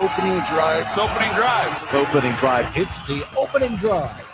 Opening drive. It's opening drive. Opening drive. It's the opening drive.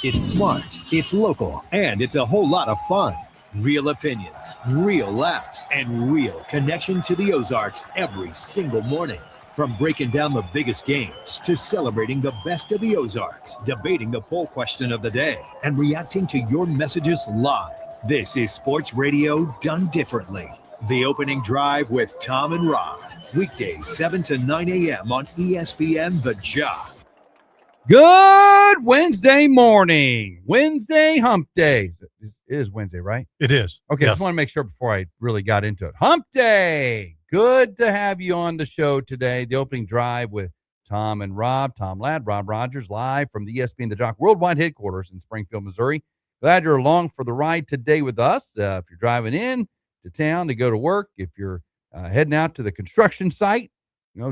It's smart, it's local, and it's a whole lot of fun. Real opinions, real laughs, and real connection to the Ozarks every single morning. From breaking down the biggest games to celebrating the best of the Ozarks, debating the poll question of the day, and reacting to your messages live. This is Sports Radio done differently. The Opening Drive with Tom and Rob. Weekdays 7 to 9 a.m. on ESPN The Jock. Good Wednesday morning. Wednesday hump day. It is Wednesday, right? It is. Okay, yes. I just want to make sure before I really got into it. Hump day. Good to have you on the show today. The Opening Drive with Tom and Rob. Tom Ladd, Rob Rodgers, live from the ESPN The Jock Worldwide headquarters in Springfield, Missouri. Glad you're along for the ride today with us. If you're driving in to town to go to work, if you're heading out to the construction site,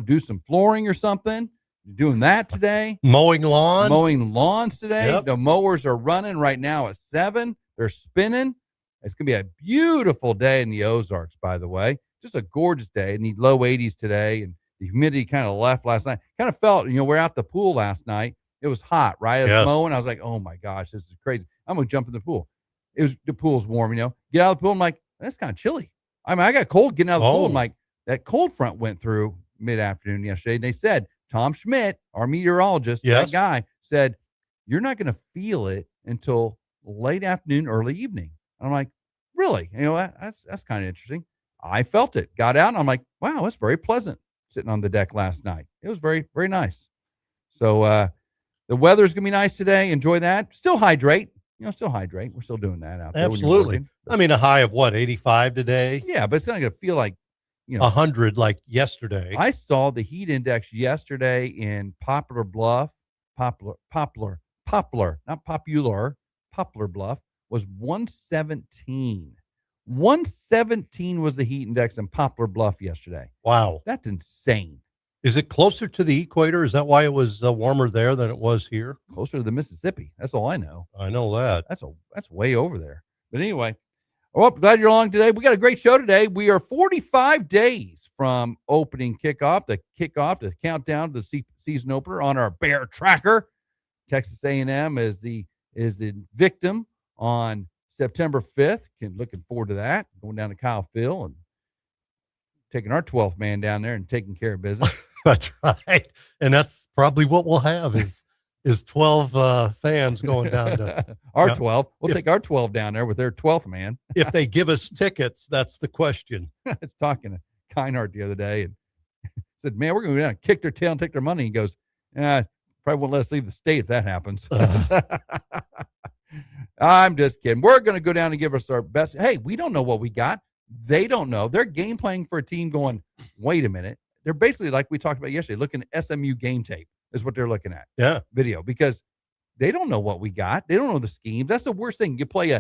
do some flooring or something. You're doing that today. Mowing lawns today. Yep. The mowers are running right now at 7. They're spinning. It's going to be a beautiful day in the Ozarks, by the way. Just a gorgeous day. Need low 80s today, and the humidity kind of left last night. Kind of felt, we're out the pool last night. It was hot, right? I was mowing. I was like, oh, my gosh, this is crazy. I'm going to jump in the pool. The pool's warm, Get out of the pool. I'm like, that's kind of chilly. I mean, I got cold getting out of the pool. I'm like, that cold front went through mid-afternoon yesterday, and they said, Tom Schmidt, our meteorologist, that guy, said, you're not going to feel it until late afternoon, early evening. And I'm like, really? That's kind of interesting. I felt it. Got out, and I'm like, wow, that's very pleasant sitting on the deck last night. It was very, very nice. So the weather's going to be nice today. Enjoy that. Still hydrate. Still hydrate. We're still doing that out there. Absolutely. I mean, a high of 85 today? Yeah, but it's not going to feel like, 100 like yesterday. I saw the heat index yesterday in Poplar Bluff, not popular, Poplar Bluff was 117. 117 was the heat index in Poplar Bluff yesterday. Wow. That's insane. Is it closer to the equator? Is that why it was warmer there than it was here? Closer to the Mississippi. That's all I know. I know that. That's way over there. But anyway, well, glad you're along today. We got a great show today. We are 45 days from opening kickoff, the countdown to the season opener on our Bear Tracker. Texas A&M is the victim on September 5th. Looking forward to that. Going down to Kyle Field and taking our 12th man down there and taking care of business. That's right. And that's probably what we'll have is 12 fans going down to our 12. We'll take our 12 down there with their 12th man. If they give us tickets, that's the question. I was talking to Keinhardt the other day and said, man, we're going to go down and kick their tail and take their money. He goes, probably won't let us leave the state if that happens. I'm just kidding. We're going to go down and give us our best. Hey, we don't know what we got. They don't know. They're game playing for a team going, wait a minute. They're basically, like we talked about yesterday, looking at SMU game tape is what they're looking at. Yeah. Video, because they don't know what we got. They don't know the schemes. That's the worst thing. You play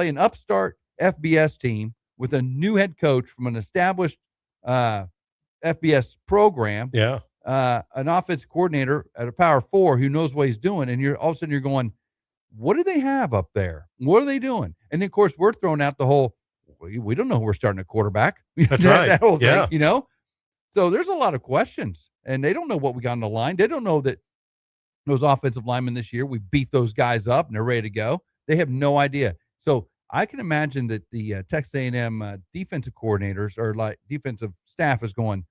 an upstart FBS team with a new head coach from an established FBS program. Yeah. An offensive coordinator at a Power 4 who knows what he's doing, and you're all of a sudden you're going, what do they have up there? What are they doing? And then, of course, we're throwing out the whole, we don't know who we're starting a quarterback. That's right. That whole yeah. thing, So there's a lot of questions, and they don't know what we got on the line. They don't know that those offensive linemen this year, we beat those guys up, and they're ready to go. They have no idea. So I can imagine that the Texas A&M defensive coordinators or like defensive staff is going,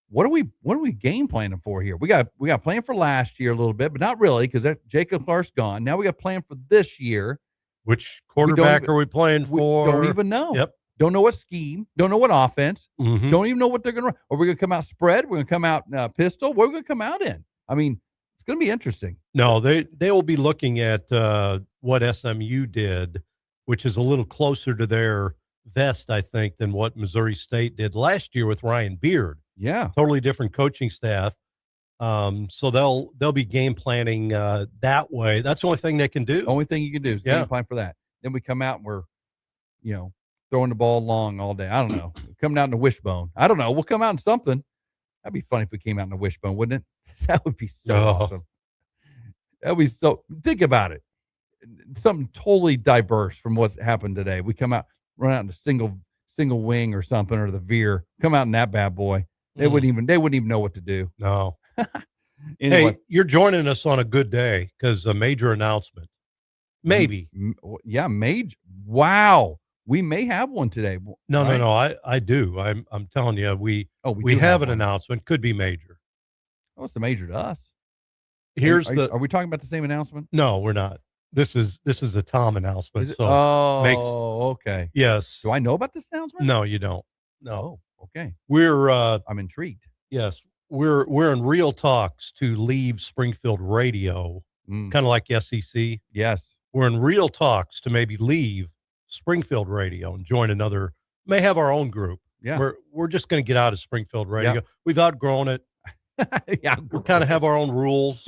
what are we game planning for here? We got plan for last year a little bit, but not really because Jacob Clark's gone. Now we got plan for this year. Which quarterback are we playing for? We don't even know. Yep. Don't know what scheme. Don't know what offense. Mm-hmm. Don't even know what they're going to run. Are we going to come out spread? We're going to come out pistol. What are we going to come out in? I mean, it's going to be interesting. No, they will be looking at what SMU did, which is a little closer to their vest, I think, than what Missouri State did last year with Ryan Beard. Yeah. Totally different coaching staff. So they'll be game planning that way. That's the only thing they can do. The only thing you can do is game plan for that. Then we come out and we're, throwing the ball long all day. I don't know. Coming out in the wishbone. I don't know. We'll come out in something. That'd be funny if we came out in the wishbone, wouldn't it? That would be so awesome. That would be so. Think about it. Something totally diverse from what's happened today. We come out, run out in a single wing or something, or the veer. Come out in that bad boy. They wouldn't even know what to do. No. Anyway, Hey, you're joining us on a good day because a major announcement. Maybe. Yeah, major. Wow. We may have one today. No, right? no. I do. I'm telling you, we do have an one. announcement. Could be major. Oh, it's a major to us. Are we talking about the same announcement? No, we're not. This is a Tom announcement. Okay. Yes. Do I know about this announcement? No, you don't. No. Oh, okay. I'm intrigued. Yes. We're in real talks to leave Springfield Radio, kind of like SEC. Yes. We're in real talks to maybe leave Springfield Radio and join another, may have our own group. Yeah. We're just going to get out of Springfield Radio. Yep. We've outgrown it. Yeah. We kind of have our own rules.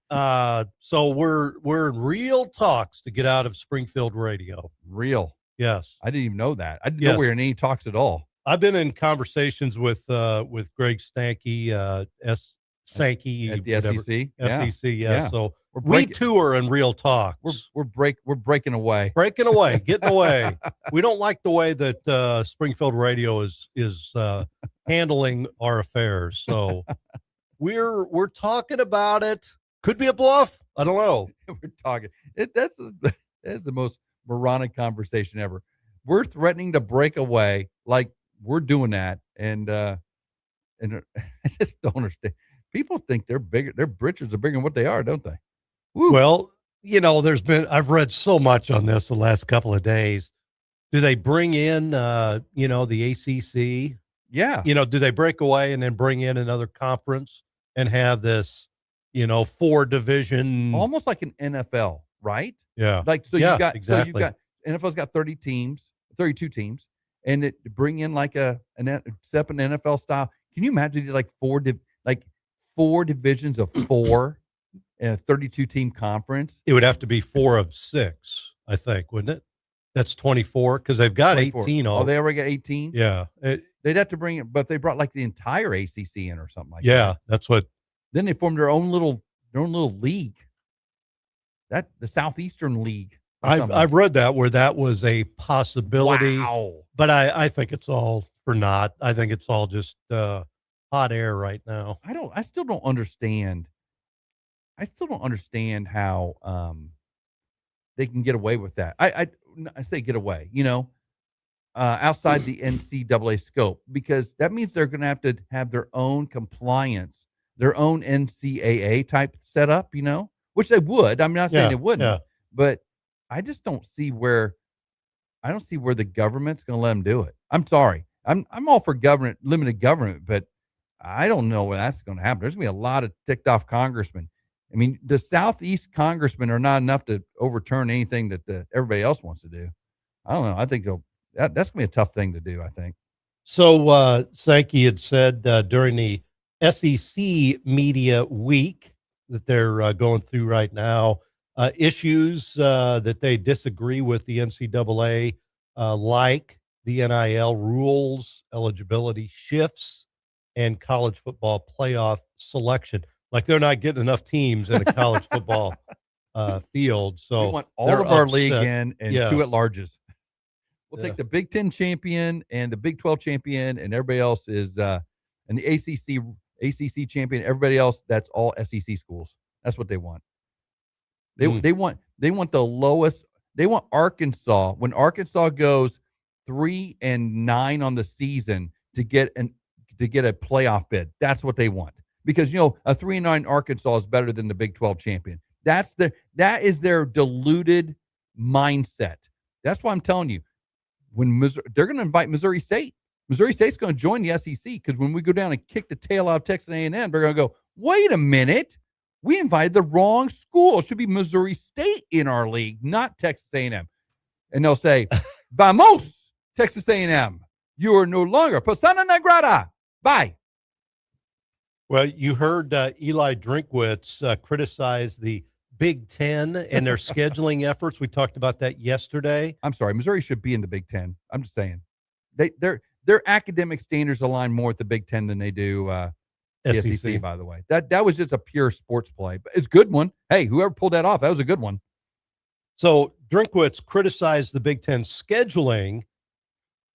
So we're in real talks to get out of Springfield Radio. Real. Yes. I didn't even know that. I didn't know we were in any talks at all. I've been in conversations with Greg Stanky, Sankey at the SEC. SEC, yeah. So we too are in real talks. We're breaking away. Getting away. We don't like the way that Springfield Radio is handling our affairs. So we're talking about it. Could be a bluff. I don't know. We're talking. That's the most moronic conversation ever. We're threatening to break away, like we're doing that, and I just don't understand. People think they're bigger. Their britches are bigger than what they are, don't they? Woo. Well, I've read so much on this the last couple of days. Do they bring in, the ACC? Yeah. Do they break away and then bring in another conference and have this, 4 division, almost like an NFL, right? Yeah. NFL's got 32 teams, and it bring in like a separate NFL style. Can you imagine like four divisions of 4 in a 32 team conference? It would have to be 4 of 6, I think, wouldn't it? That's 24 because they've got 24. 18. Oh, they already got 18. Yeah. They'd have to bring it, but they brought like the entire ACC in or something like that. Yeah, that's what. Then they formed their own little league. The Southeastern League. I've read that where that was a possibility. Wow. But I think it's all for naught. I think it's all just hot air right now. I still don't understand how they can get away with that. I say get away, outside the NCAA scope, because that means they're going to have their own compliance, their own NCAA type setup, which they would. I'm not saying they wouldn't, but I just don't see where the government's going to let them do it. I'm sorry. I'm all for limited government, but I don't know when that's going to happen. There's going to be a lot of ticked off congressmen. I mean, the Southeast congressmen are not enough to overturn anything that everybody else wants to do. I don't know. I think that's going to be a tough thing to do, I think. So Sankey had said during the SEC Media Week that they're going through right now, issues that they disagree with the NCAA, like the NIL rules, eligibility shifts, and college football playoff selection. Like they're not getting enough teams in the college football field. So we want all of our league in and 2 at-larges. We'll take the Big Ten champion and the Big 12 champion, and everybody else is and the ACC champion. Everybody else, that's all SEC schools. That's what they want. They want the lowest. They want Arkansas, when Arkansas goes 3-9 on the season, to get a playoff bid. That's what they want. Because, a 3-9 Arkansas is better than the Big 12 champion. That is their diluted mindset. That's why I'm telling you, when they're going to invite Missouri State. Missouri State's going to join the SEC, because when we go down and kick the tail out of Texas A&M, they're going to go, wait a minute, we invited the wrong school. It should be Missouri State in our league, not Texas A&M. And they'll say, vamos, Texas A&M. You are no longer persona non grata. Bye. Well, you heard Eli Drinkwitz criticize the Big Ten and their scheduling efforts. We talked about that yesterday. I'm sorry. Missouri should be in the Big Ten. I'm just saying. Their academic standards align more with the Big Ten than they do the SEC, by the way. That was just a pure sports play. But it's a good one. Hey, whoever pulled that off, that was a good one. So Drinkwitz criticized the Big Ten scheduling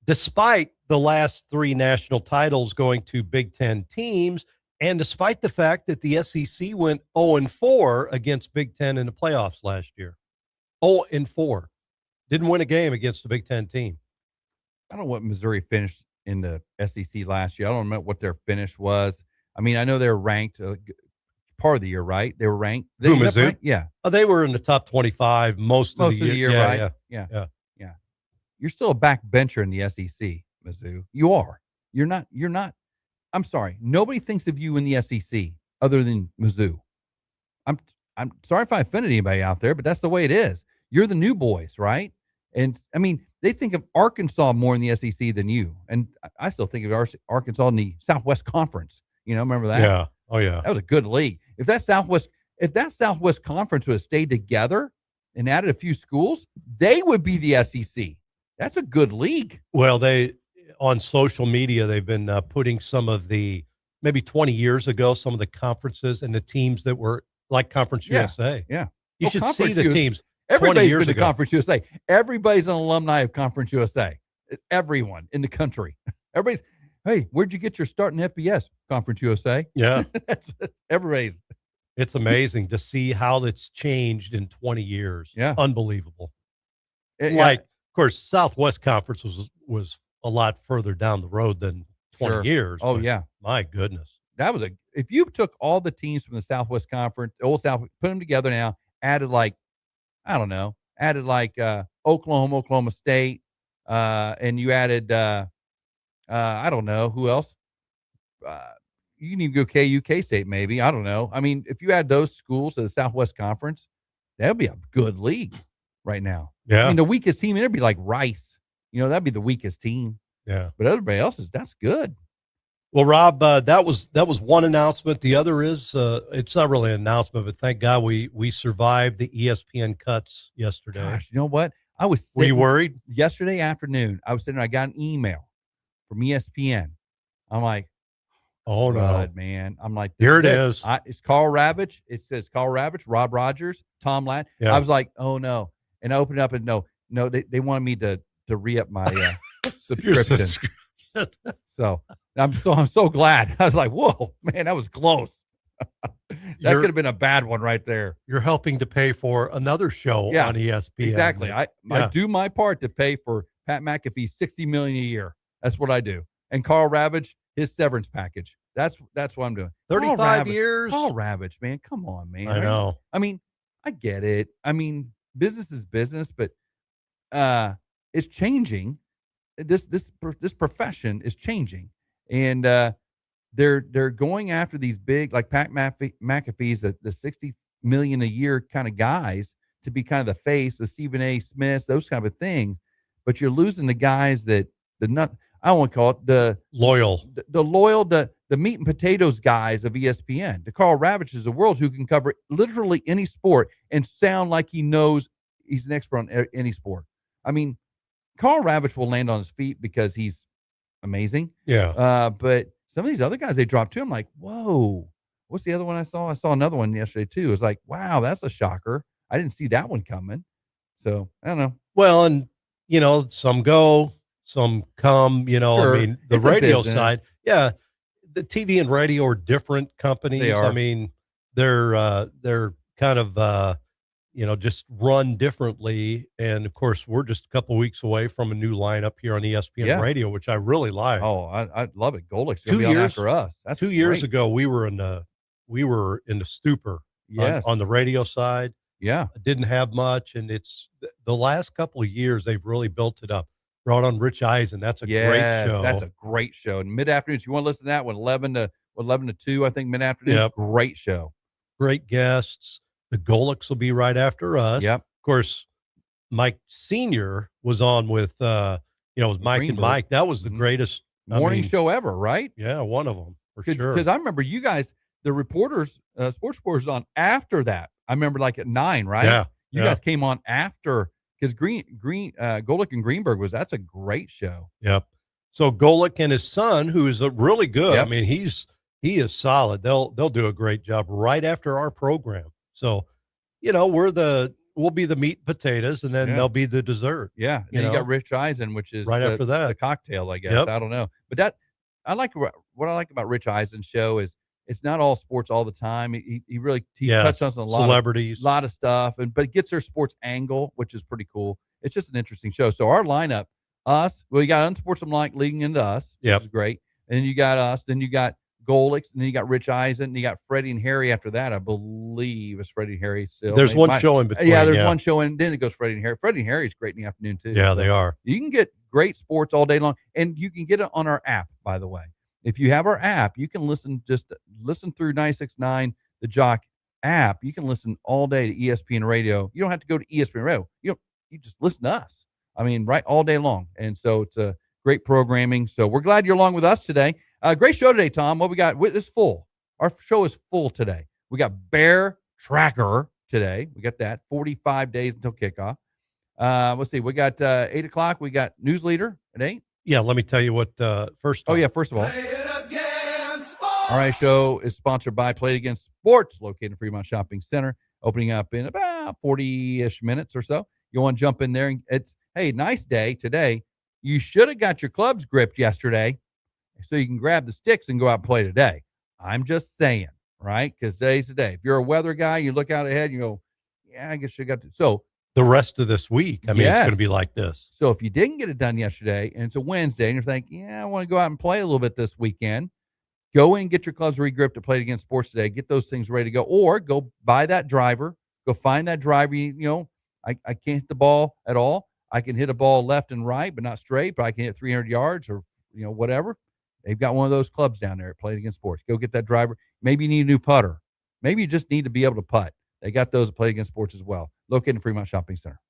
despite the last 3 national titles going to Big Ten teams, and despite the fact that the SEC went 0-4 against Big Ten in the playoffs last year. 0-4. Didn't win a game against a Big Ten team. I don't know what Missouri finished in the SEC last year. I don't remember what their finish was. I mean, I know they were ranked part of the year, right? They were ranked. Who, Mizzou? Ranked? Yeah. Oh, they were in the top 25 most of the year. Right? Yeah. You're still a backbencher in the SEC, Mizzou. You are. You're not. I'm sorry. Nobody thinks of you in the SEC other than Mizzou. I'm sorry if I offended anybody out there, but that's the way it is. You're the new boys, right? And I mean, they think of Arkansas more in the SEC than you. And I still think of Arkansas in the Southwest Conference. Remember that? Yeah. Oh, yeah. That was a good league. If that Southwest Conference would have stayed together and added a few schools, they would be the SEC. That's a good league. Well, on social media, they've been putting some of the, maybe 20 years ago, some of the conferences and the teams that were like Conference USA. Yeah. You should see the teams. Everybody's 20 years been to ago. Conference USA. Everybody's an alumni of Conference USA. Everyone in the country. Everybody's, hey, where'd you get your start in FBS? Conference USA. Yeah. Everybody's. It's amazing to see how that's changed in 20 years. Yeah. Unbelievable. Yeah. Of course, Southwest Conference was a lot further down the road than 20 years. Oh, yeah. My goodness. If you took all the teams from the Southwest Conference, old South, put them together now, added Oklahoma State, and you added, I don't know, who else? You need to go KU, K-State, maybe. I don't know. I mean, if you add those schools to the Southwest Conference, that would be a good league right now. Yeah. I mean, the weakest team, it'd be like Rice. That'd be the weakest team. Yeah. But everybody else that's good. Well, Rob, that was one announcement. The other is it's not really an announcement, but thank God we survived the ESPN cuts yesterday. Gosh, you know what? Were you worried? Yesterday afternoon, I was sitting there, I got an email from ESPN. I'm like, oh, no, man. I'm like, here it is. It's Carl Ravitch. It says Carl Ravitch, Rob Rodgers, Tom Ladd. Yeah. I was like, oh, no. And I opened it up and no, they wanted me to re-up my subscription. So I'm so glad. I was like, whoa, man, that was close. That could have been a bad one right there. You're helping to pay for another show on ESPN. Exactly. I do my part to pay for Pat McAfee's $60 million a year. That's what I do. And Carl Ravitch, his severance package. That's what I'm doing. 35 years. Carl Ravitch, man. Come on, man. I know. I mean, I get it. I mean, business is business, but it's changing. This profession is changing. And they're going after these big, like Pat McAfee's, the $60 million a year kind of guys to be kind of the face, the Stephen A. Smiths, those kind of things. But you're losing the guys I don't want to call it the loyal, the meat and potatoes guys of ESPN. The Carl Ravitch of the world who can cover literally any sport and sound like he knows he's an expert on any sport. I mean, Carl Ravitch will land on his feet because he's amazing. Yeah. But some of these other guys they dropped too, I'm like, whoa. What's the other one I saw? I saw another one yesterday too. It was like, wow, that's a shocker. I didn't see that one coming. So I don't know. Well, and some go, some come. Sure. I mean, the radio side, yeah. The TV and radio are different companies. They are. I mean, they're kind of just run differently. And of course, we're just a couple weeks away from a new lineup here on ESPN Radio, which I really like. Oh, I love it. Golick's going to be on after us. That's 2 years ago. We were in the stupor. Yes. On the radio side. Yeah. Didn't have much. And it's the last couple of years, they've really built it up. Brought on Rich Eisen. That's a great show. That's a great show. And mid-afternoon, if you want to listen to that one, 11 to 2, I think mid-afternoon. Yep. Great show. Great guests. The Golicks will be right after us. Yep. Of course, Mike Sr. was on with, it was Mike Greenberg. And Mike. That was the greatest morning show ever, right? Yeah, one of them for sure. Because I remember you guys, the reporters, sports reporters on after that. I remember like at 9, right? Yeah. You guys came on after because Golick and Greenberg that's a great show. Yep. So Golick and his son, who is really good. Yep. I mean, he is solid. They'll do a great job right after our program. So, we're the will be the meat and potatoes, and then Yeah. there'll be the dessert. Yeah. And then you got Rich Eisen, which is right after that. the cocktail, I guess. Yep. I don't know. But I like what I like about Rich Eisen's show is it's not all sports all the time. He really touches on a celebrities, lot of stuff, but gets their sports angle, which is pretty cool. It's just an interesting show. So our lineup, you got Unsportsmanlike leading into us, which is great. And then you got us, then you got Golix, and then you got Rich Eisen, and you got Freddie and Harry after that. I believe it's Freddie and Harry still. There's one show in between. Yeah, there's one show, and then it goes Freddie and Harry. Freddie and Harry is great in the afternoon, too. Yeah, they are. You can get great sports all day long, and you can get it on our app, by the way. If you have our app, you can listen through 96.9, the Jock app. You can listen all day to ESPN Radio. You don't have to go to ESPN Radio. You just listen to us. I mean, right, all day long. And so it's a great programming. So we're glad you're along with us today. Great show today, Tom. What we got? It's full. Our show is full today. We got Bear Tracker today. We got that. 45 days until kickoff. Let's see. We got 8 o'clock. We got News Leader at 8. Yeah, let me tell you what first. Oh, yeah, first of all. All right, show is sponsored by Play It Again Sports, located in Fremont Shopping Center, opening up in about 40-ish minutes or so. You want to jump in there, and nice day today. You should have got your clubs gripped yesterday so you can grab the sticks and go out and play today. I'm just saying, right? Because today's the day. If you're a weather guy, you look out ahead and you go, yeah, I guess you got to. So the rest of this week, it's going to be like this. So if you didn't get it done yesterday and it's a Wednesday and you're thinking, I want to go out and play a little bit this weekend, go in and get your clubs regripped to Play It Again Sports today. Get those things ready to go, or go buy that driver. Go find that driver. I can't hit the ball at all. I can hit a ball left and right, but not straight, but I can hit 300 yards or, whatever. They've got one of those clubs down there at Play It Again Sports. Go get that driver. Maybe you need a new putter. Maybe you just need to be able to putt. They got those at Play It Again Sports as well, located in Fremont Shopping Center.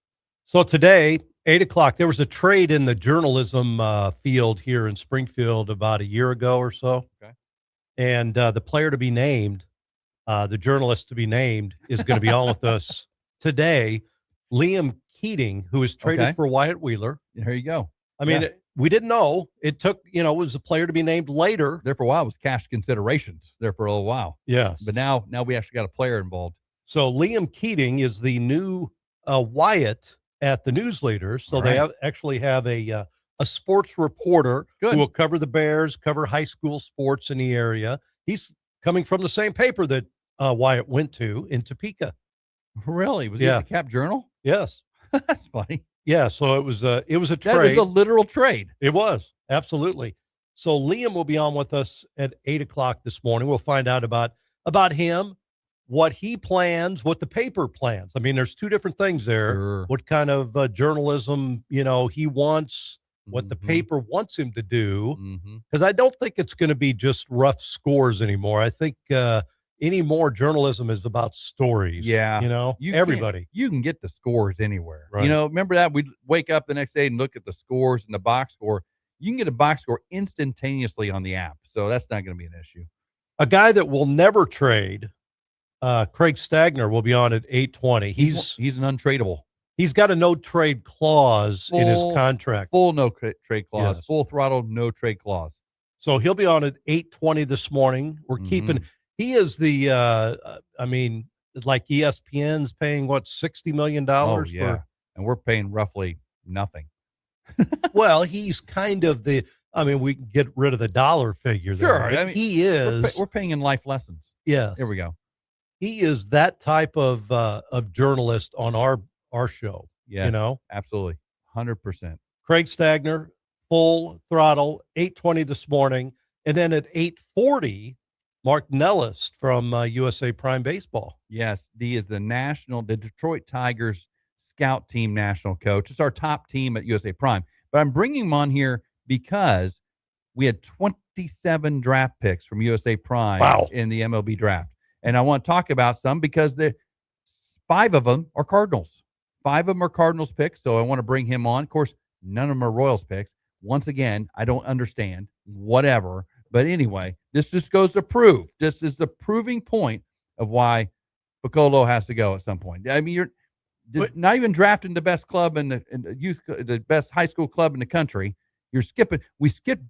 So today, 8 o'clock, there was a trade in the journalism field here in Springfield about a year ago or so. Okay. And the player to be named, the journalist to be named, is going to be on with us today. Liam Keating, who was traded for Wyatt Wheeler. There you go. I mean, we didn't know. It took, it was a player to be named later. There for a while, it was cash considerations there for a little while. Yes. But now we actually got a player involved. So Liam Keating is the new Wyatt at the Newsleader. So they actually have a sports reporter who will cover the Bears, cover high school sports in the area. He's coming from the same paper that Wyatt went to in Topeka. Really? Was he at the Cap Journal? Yes. That's funny. Yeah, so it was a trade. That was a literal trade. It was, absolutely. So Liam will be on with us at 8 o'clock this morning. We'll find out about him, what he plans, what the paper plans. I mean, there's two different things there. Sure. What kind of journalism, he wants, what the paper wants him to do. Because I don't think it's going to be just rough scores anymore. I think any more journalism is about stories. Yeah. Everybody. You can get the scores anywhere. Right. Remember that? We'd wake up the next day and look at the scores and the box score. You can get a box score instantaneously on the app. So that's not going to be an issue. A guy that will never trade, Craig Stagner, will be on at 8:20. He's an untradeable. He's got a no trade clause in his contract. Full no trade clause. Yes. Full throttle, no trade clause. So he'll be on at 8:20 this morning. We're keeping. He is the. Like ESPN's paying $60 million. And we're paying roughly nothing. Well, he's kind of the. We can get rid of the dollar figure there. Sure, he is. We're paying in life lessons. Yes. There we go. He is that type of journalist on our show. Yeah. Absolutely. 100%. Craig Stagner, Full Throttle, 8:20 this morning. And then at 8:40, Marc Nellist from USA Prime Baseball. Yes. He is the Detroit Tigers scout team national coach. It's our top team at USA Prime. But I'm bringing him on here because we had 27 draft picks from USA Prime in the MLB draft. And I want to talk about some because 5 of them are Cardinals. 5 of them are Cardinals picks, so I want to bring him on. Of course, none of them are Royals picks. Once again, I don't understand. Whatever. But anyway, this just goes to prove. This is the proving point of why Piccolo has to go at some point. I mean, you're not even drafting the best club in the youth, the best high school club in the country. You're skipping. We skip.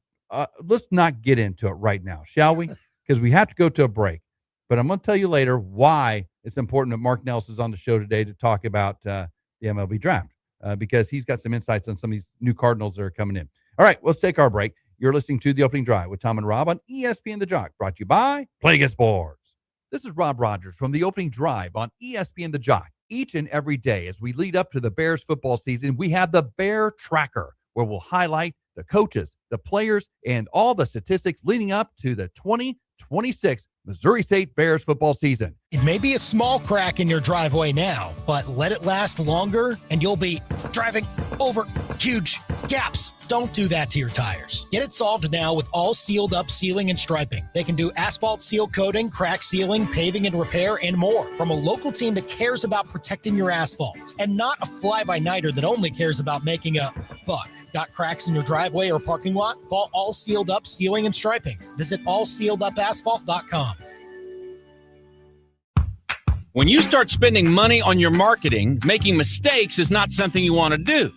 Let's not get into it right now, shall we? Because we have to go to a break. But I'm going to tell you later why it's important that Marc Nellist is on the show today to talk about the MLB draft because he's got some insights on some of these new Cardinals that are coming in. All right, let's take our break. You're listening to The Opening Drive with Tom and Rob on ESPN The Jock, brought to you by Play Against Sports. This is Rob Rodgers from The Opening Drive on ESPN The Jock. Each and every day as we lead up to the Bears football season, we have the Bear Tracker, where we'll highlight the coaches, the players, and all the statistics leading up to the 2026 Missouri State Bears football season. It may be a small crack in your driveway now, but let it last longer and you'll be driving over huge gaps. Don't do that to your tires. Get it solved now with All Sealed Up Sealing and Striping. They can do asphalt seal coating, crack sealing, paving and repair, and more from a local team that cares about protecting your asphalt and not a fly-by-nighter that only cares about making a buck. Got cracks in your driveway or parking lot? Call All Sealed Up Sealing and Striping. Visit allsealedupasphalt.com. When you start spending money on your marketing, making mistakes is not something you want to do.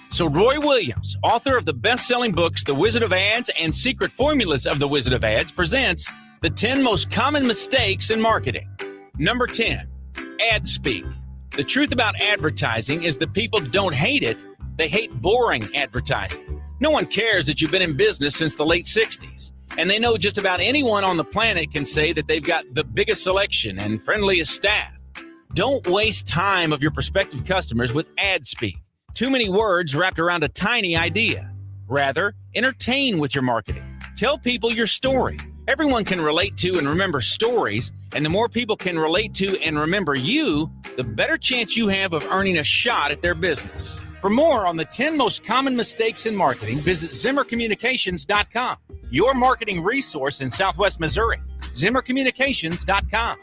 So Roy Williams, author of the best-selling books The Wizard of Ads and Secret Formulas of the Wizard of Ads, presents the 10 most common mistakes in marketing. Number 10, ad speak. The truth about advertising is that people don't hate it, they hate boring advertising. No one cares that you've been in business since the late 60s. And they know just about anyone on the planet can say that they've got the biggest selection and friendliest staff. Don't waste time of your prospective customers with ad speak. Too many words wrapped around a tiny idea. Rather, entertain with your marketing. Tell people your story. Everyone can relate to and remember stories, and the more people can relate to and remember you, the better chance you have of earning a shot at their business. For more on the 10 most common mistakes in marketing, visit ZimmerCommunications.com, your marketing resource in Southwest Missouri. ZimmerCommunications.com.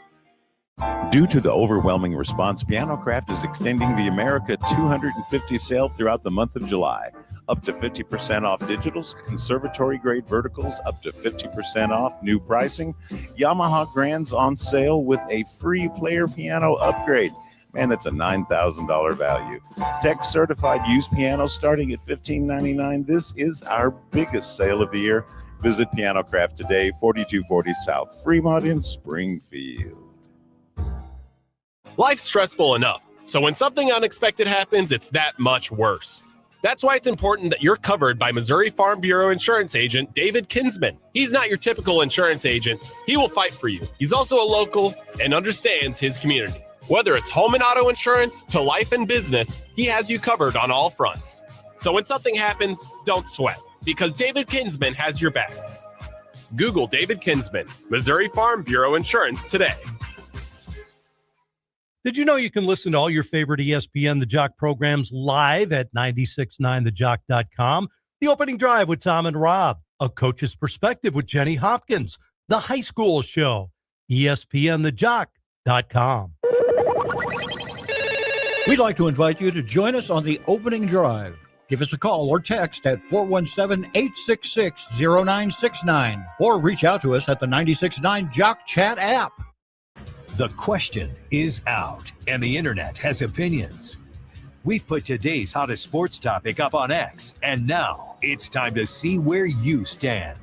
Due to the overwhelming response, Piano Craft is extending the America 250 sale throughout the month of July. Up to 50% off digitals, conservatory-grade verticals, up to 50% off new pricing. Yamaha Grands on sale with a free player piano upgrade. Man, that's a $9,000 value. Tech certified used pianos starting at $15.99. This is our biggest sale of the year. Visit Piano Craft today, 4240 South Fremont in Springfield. Life's stressful enough, so when something unexpected happens, it's that much worse. That's why it's important that you're covered by Missouri Farm Bureau insurance agent David Kinsman. He's not your typical insurance agent. He will fight for you. He's also a local and understands his community. Whether it's home and auto insurance to life and business, he has you covered on all fronts. So when something happens, don't sweat, because David Kinsman has your back. Google David Kinsman, Missouri Farm Bureau Insurance today. Did you know you can listen to all your favorite ESPN The Jock programs live at 969thejock.com? The Opening Drive with Tom and Rob, A Coach's Perspective with Jenny Hopkins, The High School Show, ESPNthejock.com. We'd like to invite you to join us on The Opening Drive. Give us a call or text at 417-866-0969 or reach out to us at the 96.9 Jock Chat app. The question is out, and the internet has opinions. We've put today's hottest sports topic up on X, and now it's time to see where you stand.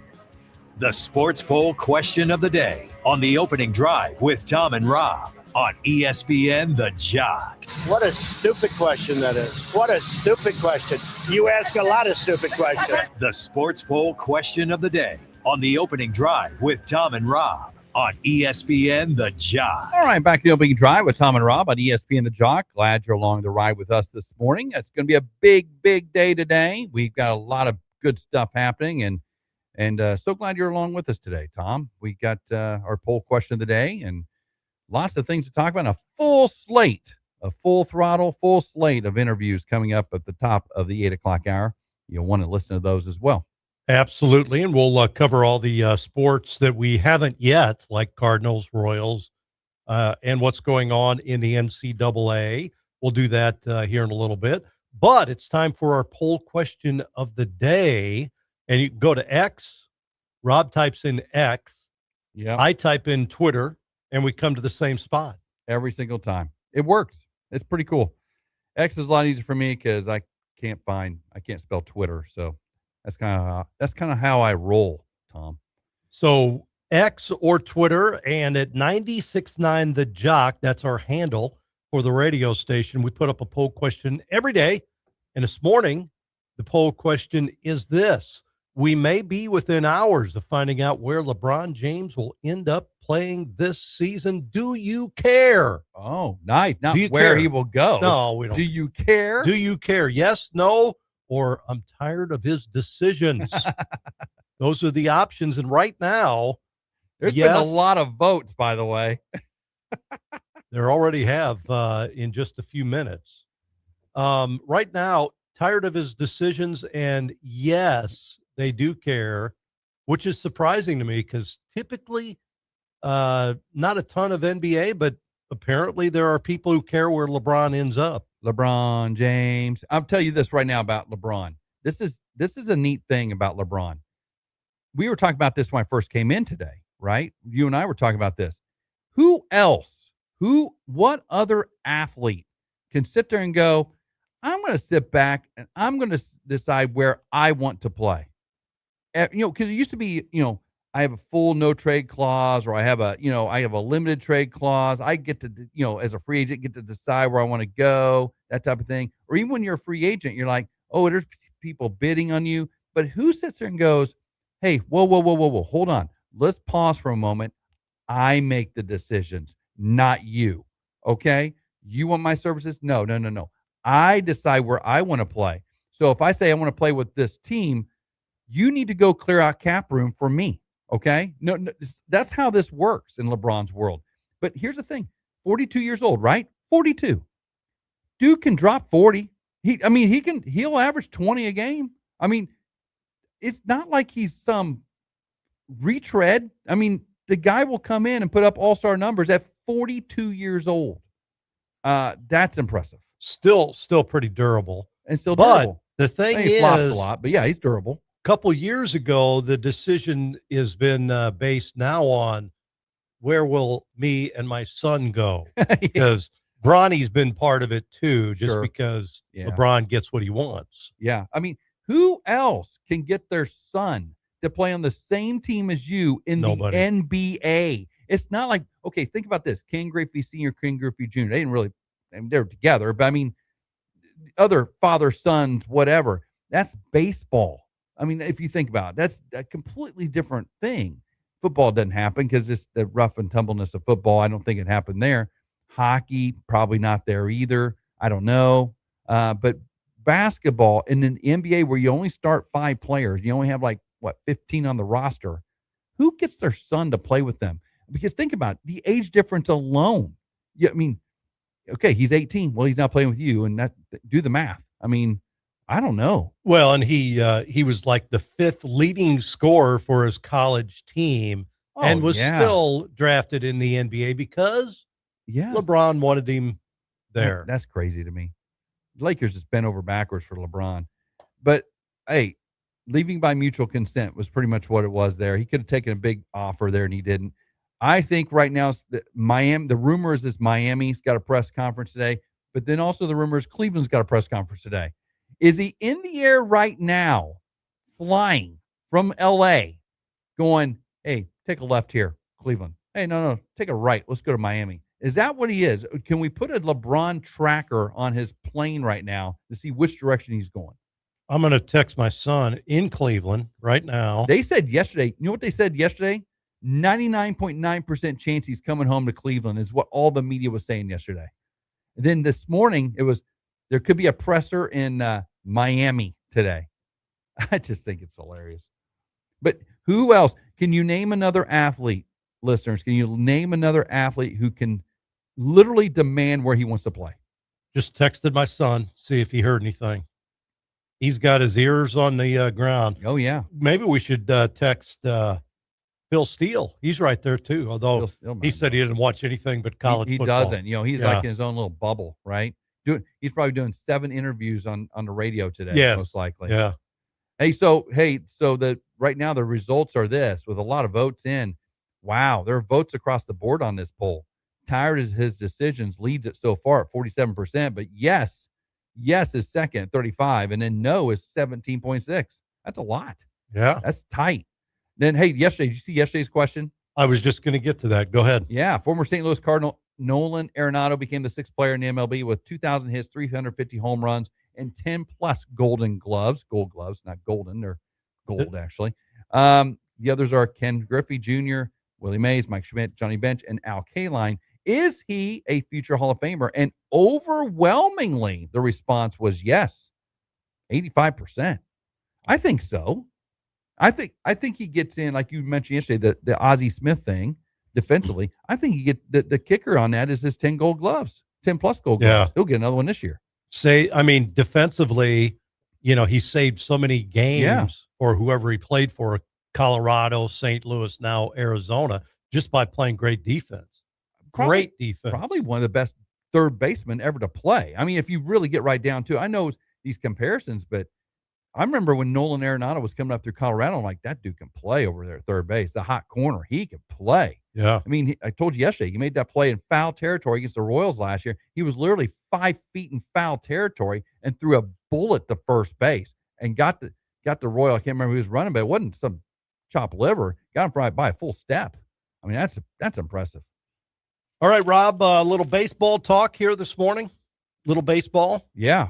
The Sports Poll Question of the Day on The Opening Drive with Tom and Rob on ESPN The Jock. What a stupid question that is. What a stupid question. You ask a lot of stupid questions. The Sports Poll Question of the Day on The Opening Drive with Tom and Rob on ESPN The Jock. All right, back to The Opening Drive with Tom and Rob on ESPN The Jock. Glad you're along the ride with us this morning. It's going to be a big, big day today. We've got a lot of good stuff happening, and so glad you're along with us today, Tom. We got our poll question of the day and lots of things to talk about. A full slate, a full throttle, full slate of interviews coming up at the top of the 8 o'clock hour. You'll want to listen to those as well. Absolutely, and we'll cover all the sports that we haven't yet, like Cardinals, Royals, and what's going on in the NCAA. We'll do that here in a little bit. But it's time for our poll question of the day, and you can go to X. Rob types in X. Yeah, I type in Twitter, and we come to the same spot every single time. It works. It's pretty cool. X is a lot easier for me because I can't spell Twitter, so. That's kind of how I roll, Tom. So X or Twitter, and at 96.9 The Jock. That's our handle for the radio station. We put up a poll question every day. And this morning, the poll question is this. We may be within hours of finding out where LeBron James will end up playing this season. Do you care? Oh, nice. Not where care? he will go. No, we don't. Do you care? Do you care? Yes, no, or I'm tired of his decisions. Those are the options. And right now, there's been a lot of votes, by the way. There already have in just a few minutes. Right now, tired of his decisions, and yes, they do care, which is surprising to me because typically not a ton of NBA, but apparently there are people who care where LeBron ends up. LeBron James. I'll tell you this right now about LeBron. This is a neat thing about LeBron. We were talking about this when I first came in today, right? You and I were talking about this. What other athlete can sit there and go, I'm going to sit back and I'm going to decide where I want to play? Because it used to be, I have a full no trade clause, or I have a limited trade clause. I get to, as a free agent, get to decide where I want to go, that type of thing. Or even when you're a free agent, you're like, oh, there's people bidding on you. But who sits there and goes, hey, whoa, hold on. Let's pause for a moment. I make the decisions, not you. Okay? You want my services? No. I decide where I want to play. So if I say I want to play with this team, you need to go clear out cap room for me. Okay? No, that's how this works in LeBron's world. But here's the thing. 42 years old, right? 42. Dude can drop 40. He'll average 20 a game. I mean, it's not like he's some retread. I mean, the guy will come in and put up all-star numbers at 42 years old. That's impressive. Still pretty durable. And still durable. But the thing is, flops a lot, but yeah, he's durable. A couple years ago, the decision has been based now on where will me and my son go? Because Bronny's been part of it too, just because LeBron gets what he wants. Yeah. I mean, who else can get their son to play on the same team as you in Nobody. The NBA? It's not like, okay, think about this. Ken Griffey Sr., Ken Griffey Jr., they didn't really, they were together, but I mean, other father, sons, whatever. That's baseball. I mean, if you think about it, that's a completely different thing. Football doesn't happen because it's the rough and tumbleness of football. I don't think it happened there. Hockey, probably not there either. I don't know. But basketball in an NBA where you only start 5 players, you only have 15 on the roster. Who gets their son to play with them? Because think about it, the age difference alone. Yeah, I mean, okay, he's 18. Well, he's not playing with you, and do the math. I mean, I don't know. Well, and he was like the 5th leading scorer for his college team, and was still drafted in the NBA because LeBron wanted him there. That's crazy to me. The Lakers just bent over backwards for LeBron. But hey, leaving by mutual consent was pretty much what it was there. He could have taken a big offer there, and he didn't. I think right now Miami. The rumor is Miami's got a press conference today, but then also the rumor is Cleveland's got a press conference today. Is he in the air right now, flying from L.A., going, hey, take a left here, Cleveland. Hey, no, take a right. Let's go to Miami. Is that what he is? Can we put a LeBron tracker on his plane right now to see which direction he's going? I'm going to text my son in Cleveland right now. They said yesterday, you know what they said yesterday? 99.9% chance he's coming home to Cleveland is what all the media was saying yesterday. And then this morning, there could be a presser in Miami today. I just think it's hilarious. But who else? Can you name another athlete, listeners? Can you name another athlete who can literally demand where he wants to play? Just texted my son, see if he heard anything. He's got his ears on the ground. Oh, yeah. Maybe we should text Phil Steele. He's right there, too, although he said he didn't watch anything but college football. He doesn't. He's like in his own little bubble, right? He's probably doing 7 interviews on the radio today, most likely. Yeah. So right now the results are this, with a lot of votes in. Wow, there are votes across the board on this poll. Tired of his decisions leads it so far at 47%, but yes is second at 35%, and then no is 17.6%. That's a lot. Yeah. That's tight. Then, hey, did you see yesterday's question? I was just going to get to that. Go ahead. Yeah, former St. Louis Cardinal Nolan Arenado became the 6th player in the MLB with 2,000 hits, 350 home runs, and 10-plus gold gloves, not golden. They're gold, actually. The others are Ken Griffey Jr., Willie Mays, Mike Schmidt, Johnny Bench, and Al Kaline. Is he a future Hall of Famer? And overwhelmingly, the response was yes, 85%. I think so. I think he gets in, like you mentioned yesterday, the Ozzie Smith thing defensively. I think he get the kicker on that is his 10 gold gloves, 10-plus gold gloves. He'll get another one this year. Defensively, he saved so many games for whoever he played for, Colorado, St. Louis, now Arizona, just by playing great defense. Great defense. Probably one of the best third basemen ever to play. I mean, if you really get right down to it, I know these comparisons, but I remember when Nolan Arenado was coming up through Colorado, I'm like, that dude can play over there at third base, the hot corner. He can play. Yeah. I mean, I told you yesterday, he made that play in foul territory against the Royals last year. He was literally 5 feet in foul territory and threw a bullet to first base and got the Royal. I can't remember who was running, but it wasn't some chopped liver. Got him right by a full step. I mean, that's impressive. All right, Rob, a little baseball talk here this morning. Little baseball. Yeah.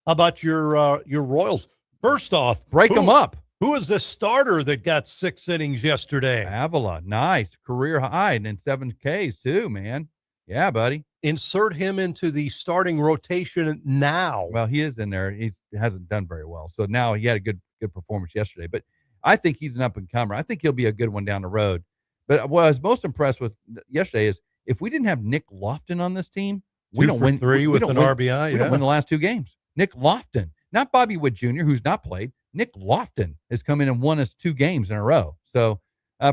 How about your Royals? First off, break them up. Who is the starter that got 6 innings yesterday? Avila, nice career high, and then 7 Ks too, man. Yeah, buddy. Insert him into the starting rotation now. Well, he is in there. He hasn't done very well, so now he had a good performance yesterday. But I think he's an up and comer. I think he'll be a good one down the road. But what I was most impressed with yesterday is if we didn't have Nick Lofton on this team, we don't win 3 with an RBI. We don't win the last 2 games. Nick Lofton, not Bobby Witt Jr., who's not played. Nick Lofton has come in and won us 2 games in a row. So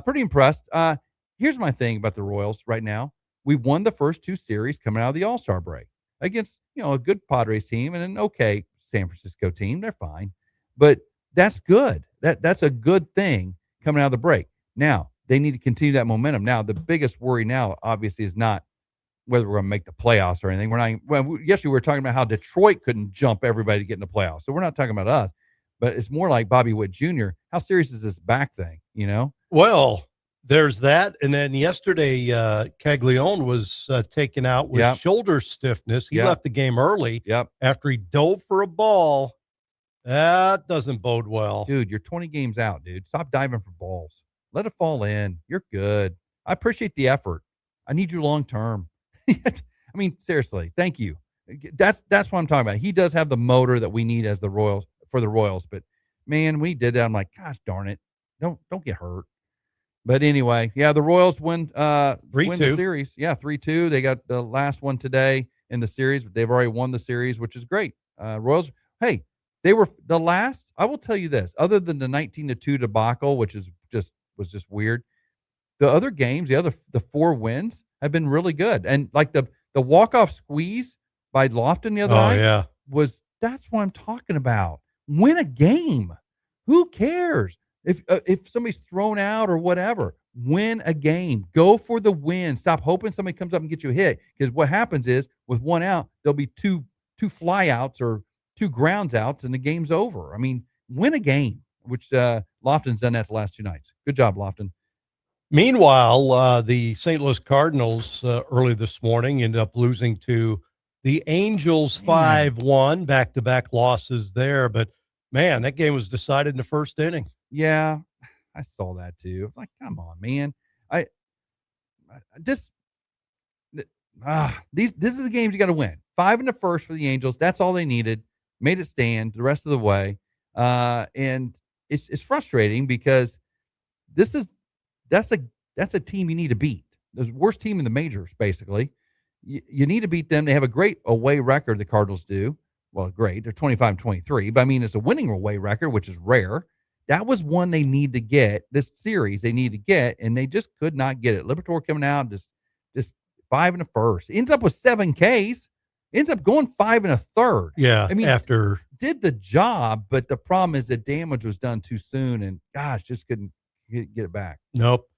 pretty impressed. Here's my thing about the Royals right now. We won the first 2 series coming out of the All-Star break against, a good Padres team and an okay San Francisco team. They're fine. But that's good. That's a good thing coming out of the break. Now, they need to continue that momentum. Now, the biggest worry now, obviously, is not whether we're going to make the playoffs or anything. Yesterday we were talking about how Detroit couldn't jump everybody to get in the playoffs. So we're not talking about us, but it's more like Bobby Witt Jr. How serious is this back thing, Well, there's that. And then yesterday, Caglione was taken out with shoulder stiffness. He left the game early after he dove for a ball. That doesn't bode well. Dude, you're 20 games out, dude. Stop diving for balls. Let it fall in. You're good. I appreciate the effort. I need you long term. I mean, seriously, thank you. That's what I'm talking about. He does have the motor that we need as the Royals for the Royals, but man, when he did that, I'm like, gosh darn it, don't get hurt. But anyway, the Royals win the series. Yeah, 3-2. They got the last one today in the series, but they've already won the series, which is great. Royals, hey, they were the last. I will tell you this, other than the 19-2 debacle, which was just weird. The other games, the 4 wins have been really good. And like the walk-off squeeze by Lofton the other night that's what I'm talking about. Win a game. Who cares? If somebody's thrown out or whatever, win a game. Go for the win. Stop hoping somebody comes up and gets you a hit. Because what happens is with 1 out, there'll be two fly outs or 2 grounds outs and the game's over. I mean, win a game, which Lofton's done that the last 2 nights. Good job, Lofton. Meanwhile, the St. Louis Cardinals early this morning ended up losing to the Angels 5-1, back-to-back losses there. But, man, that game was decided in the first inning. Yeah, I saw that too. It's like, come on, man. This is the games you got to win. 5 in the first for the Angels. That's all they needed. Made it stand the rest of the way. And it's frustrating because that's a team you need to beat. The worst team in the majors, basically. You need to beat them. They have a great away record, the Cardinals do. Well, great. They're 25-23. But, I mean, it's a winning away record, which is rare. That was one they need to get. This series they need to get, and they just could not get it. Liberatore coming out, just 5 in the first. Ends up with 7 Ks. Ends up going 5 in a third. Yeah, I mean, after did the job, but the problem is the damage was done too soon, and, gosh, just couldn't get it back. Nope.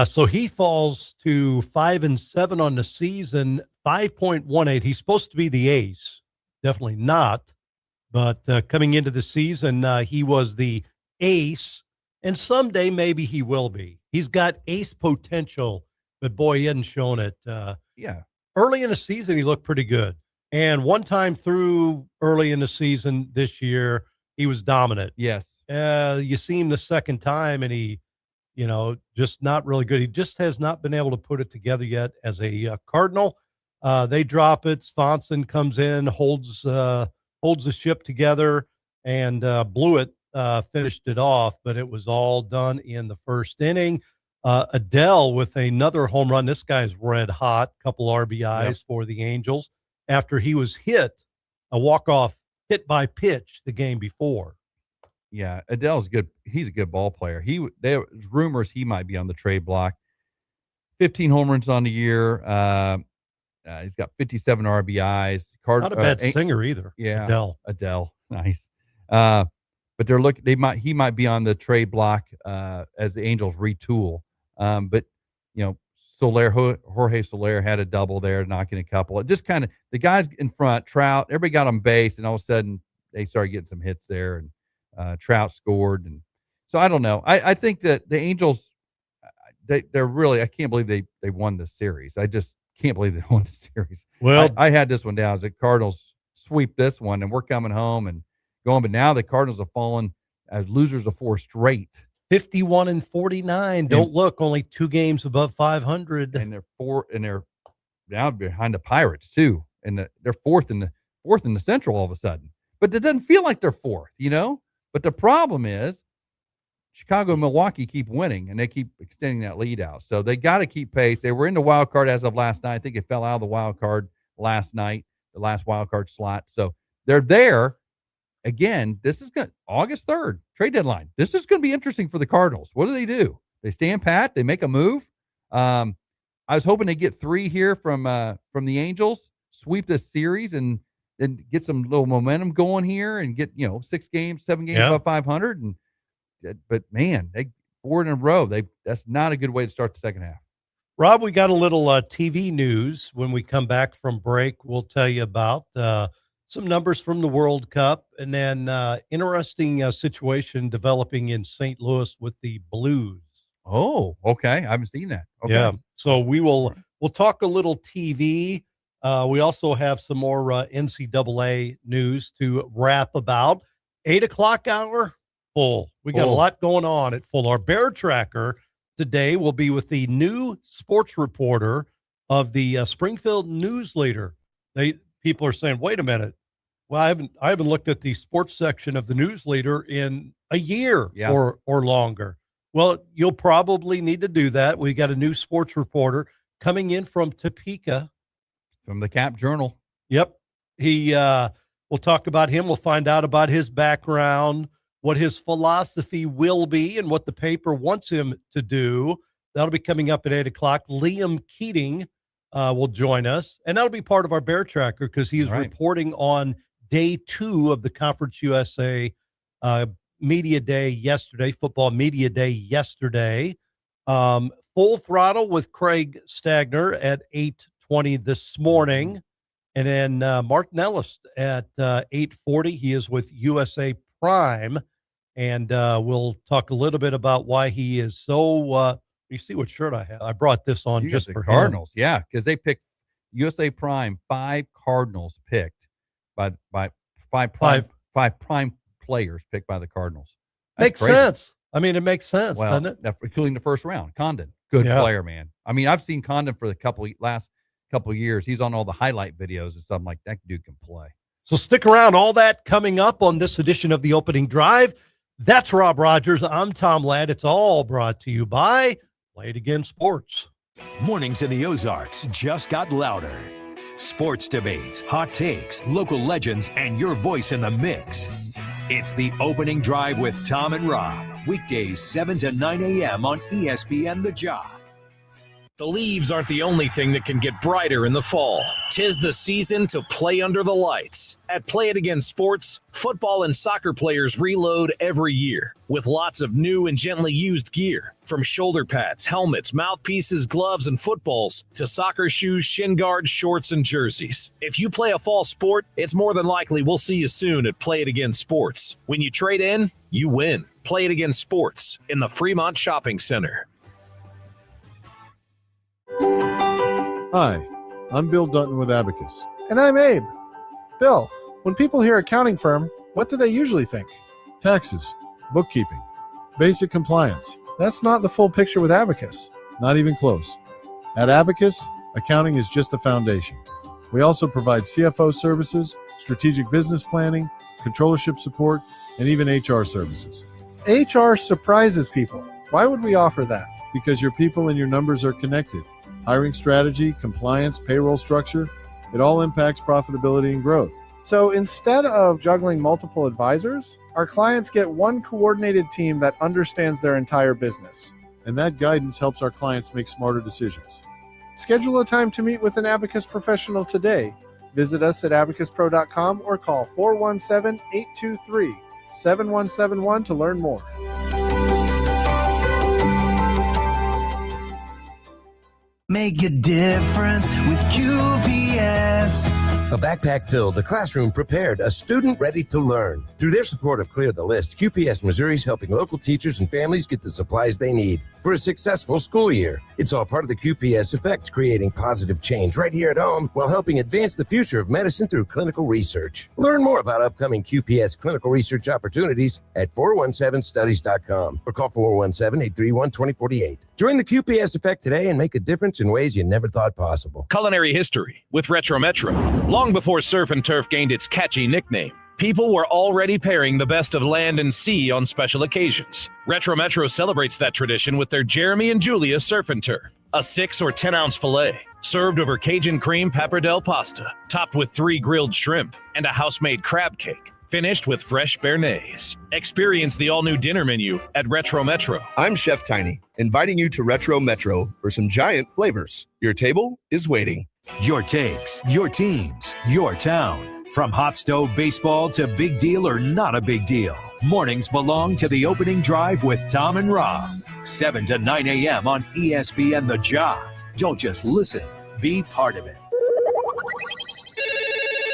So he falls to 5-7 on the season, 5.18. He's supposed to be the ace. Definitely not. But coming into the season, he was the ace And someday maybe he will be. He's got ace potential, but boy, he hasn't shown it. Yeah. Early in the season, he looked pretty good. And one time through early in the season this year, he was dominant. Yes. You see him the second time, and he, just not really good. He just has not been able to put it together yet as a Cardinal. They drop it. Swanson comes in, holds the ship together, and blew it, finished it off. But it was all done in the first inning. Adele with another home run. This guy's red hot. Couple RBIs for the Angels after he was hit a walk-off hit by pitch the game before. Yeah, Adele's good. He's a good ball player. There's rumors he might be on the trade block. 15 home runs on the year. He's got 57 RBIs. Not a bad singer either. Yeah, Adele, nice. But he might be on the trade block as the Angels retool. But Jorge Soler had a double there, knocking a couple. It just kind of the guys in front, Trout, everybody got on base, and all of a sudden they started getting some hits there, and Trout scored. And so I don't know. I think that the Angels, they're really, I can't believe they won this series. I just can't believe they won the series. Well, I had this one down as the Cardinals sweep this one, and we're coming home and going. But now the Cardinals have fallen as losers of 4 straight. 51-49. Don't look, only 2 games above 500, and they're now behind the Pirates too, and they're fourth in the Central all of a sudden. But it doesn't feel like they're fourth, But the problem is, Chicago and Milwaukee keep winning, and they keep extending that lead out. So they got to keep pace. They were in the wild card as of last night. I think it fell out of the wild card last night, the last wild card slot. So they're there. Again, this is good. August 3rd, trade deadline. This is going to be interesting for the Cardinals. What do? They stand pat. They make a move. I was hoping they get 3 here from the Angels, sweep this series, and then get some little momentum going here, and get 7 games above 500. But man, 4 in a row. That's not a good way to start the second half. Rob, we got a little TV news when we come back from break. We'll tell you about some numbers from the World Cup, and then interesting situation developing in St. Louis with the Blues. Oh, okay. I haven't seen that. Okay. Yeah. So we'll talk a little TV. We also have some more NCAA news to wrap about. 8 o'clock hour, full. We got a lot going on at full. Our Bear Tracker today will be with the new sports reporter of the Springfield News Leader. People are saying, wait a minute. Well, I haven't looked at the sports section of the News Leader in a year or longer. Well, you'll probably need to do that. We got a new sports reporter coming in from Topeka. From the Cap Journal. Yep. We'll talk about him. We'll find out about his background, what his philosophy will be, and what the paper wants him to do. That'll be coming up at 8 o'clock. Liam Keating will join us, and that'll be part of our Bear Tracker because he is reporting on day 2 of the Conference USA Media Day yesterday, Football Media Day yesterday. Full Throttle with Craig Stagner at 8:20 this morning. And then Marc Nellist at 8:40. He is with USA Prime. And we'll talk a little bit about why he is so you see what shirt I have. I brought this on just for Cardinals. him. Yeah, because they picked USA Prime, 5 Cardinals picked by 5 prime players picked by the Cardinals. Makes sense. I mean, it makes sense, well, doesn't it? Including the first round. Condon, good player, man. I mean, I've seen Condon for the last couple of years. He's on all the highlight videos and stuff. Like, that dude can play. So stick around. All that coming up on this edition of the Opening Drive. That's Rob Rodgers. I'm Tom Ladd. It's all brought to you by Play It Again Sports. Mornings in the Ozarks just got louder. Sports debates, hot takes, local legends, and your voice in the mix. It's the Opening Drive with Tom and Rob. Weekdays 7 to 9 a.m. on ESPN The Jock. The leaves aren't the only thing that can get brighter in the fall. 'Tis the season to play under the lights. At Play It Again Sports, football and soccer players reload every year with lots of new and gently used gear. From shoulder pads, helmets, mouthpieces, gloves, and footballs to soccer shoes, shin guards, shorts, and jerseys. If you play a fall sport, it's more than likely we'll see you soon at Play It Again Sports. When you trade in, you win. Play It Again Sports in the Fremont Shopping Center. Hi, I'm Bill Dutton with Abacus. And I'm Abe. Bill, when people hear accounting firm, what do they usually think? Taxes, bookkeeping, basic compliance. That's not the full picture with Abacus. Not even close. At Abacus, accounting is just the foundation. We also provide CFO services, strategic business planning, controllership support, and even HR services. HR surprises people. Why would we offer that? Because your people and your numbers are connected. Hiring strategy, compliance, payroll structure, it all impacts profitability and growth. So instead of juggling multiple advisors, our clients get one coordinated team that understands their entire business. And that guidance helps our clients make smarter decisions. Schedule a time to meet with an Abacus professional today. Visit us at abacuspro.com or call 417-823-7171 to learn more. Make a difference with QPS. A backpack filled, a classroom prepared, a student ready to learn. Through their support of Clear the List, QPS Missouri is helping local teachers and families get the supplies they need for a successful school year. It's all part of the QPS effect, creating positive change right here at home while helping advance the future of medicine through clinical research. Learn more about upcoming QPS clinical research opportunities at 417studies.com or call 417-831-2048. Join the QPS effect today and make a difference in ways you never thought possible. Culinary history with Retro Metro. Long before Surf and Turf gained its catchy nickname, people were already pairing the best of land and sea on special occasions. Retro Metro celebrates that tradition with their Jeremy and Julia Surf and Turf, a 6 or 10 ounce filet served over Cajun cream pappardelle pasta, topped with 3 grilled shrimp and a house-made crab cake, finished with fresh béarnaise. Experience the all-new dinner menu at Retro Metro. I'm Chef Tiny, inviting you to Retro Metro for some giant flavors. Your table is waiting. Your takes, your teams, your town. From hot stove baseball to big deal or not a big deal. Mornings belong to the opening drive with Tom and Rob. 7 to 9 a.m. on ESPN The Jock. Don't just listen, be part of it.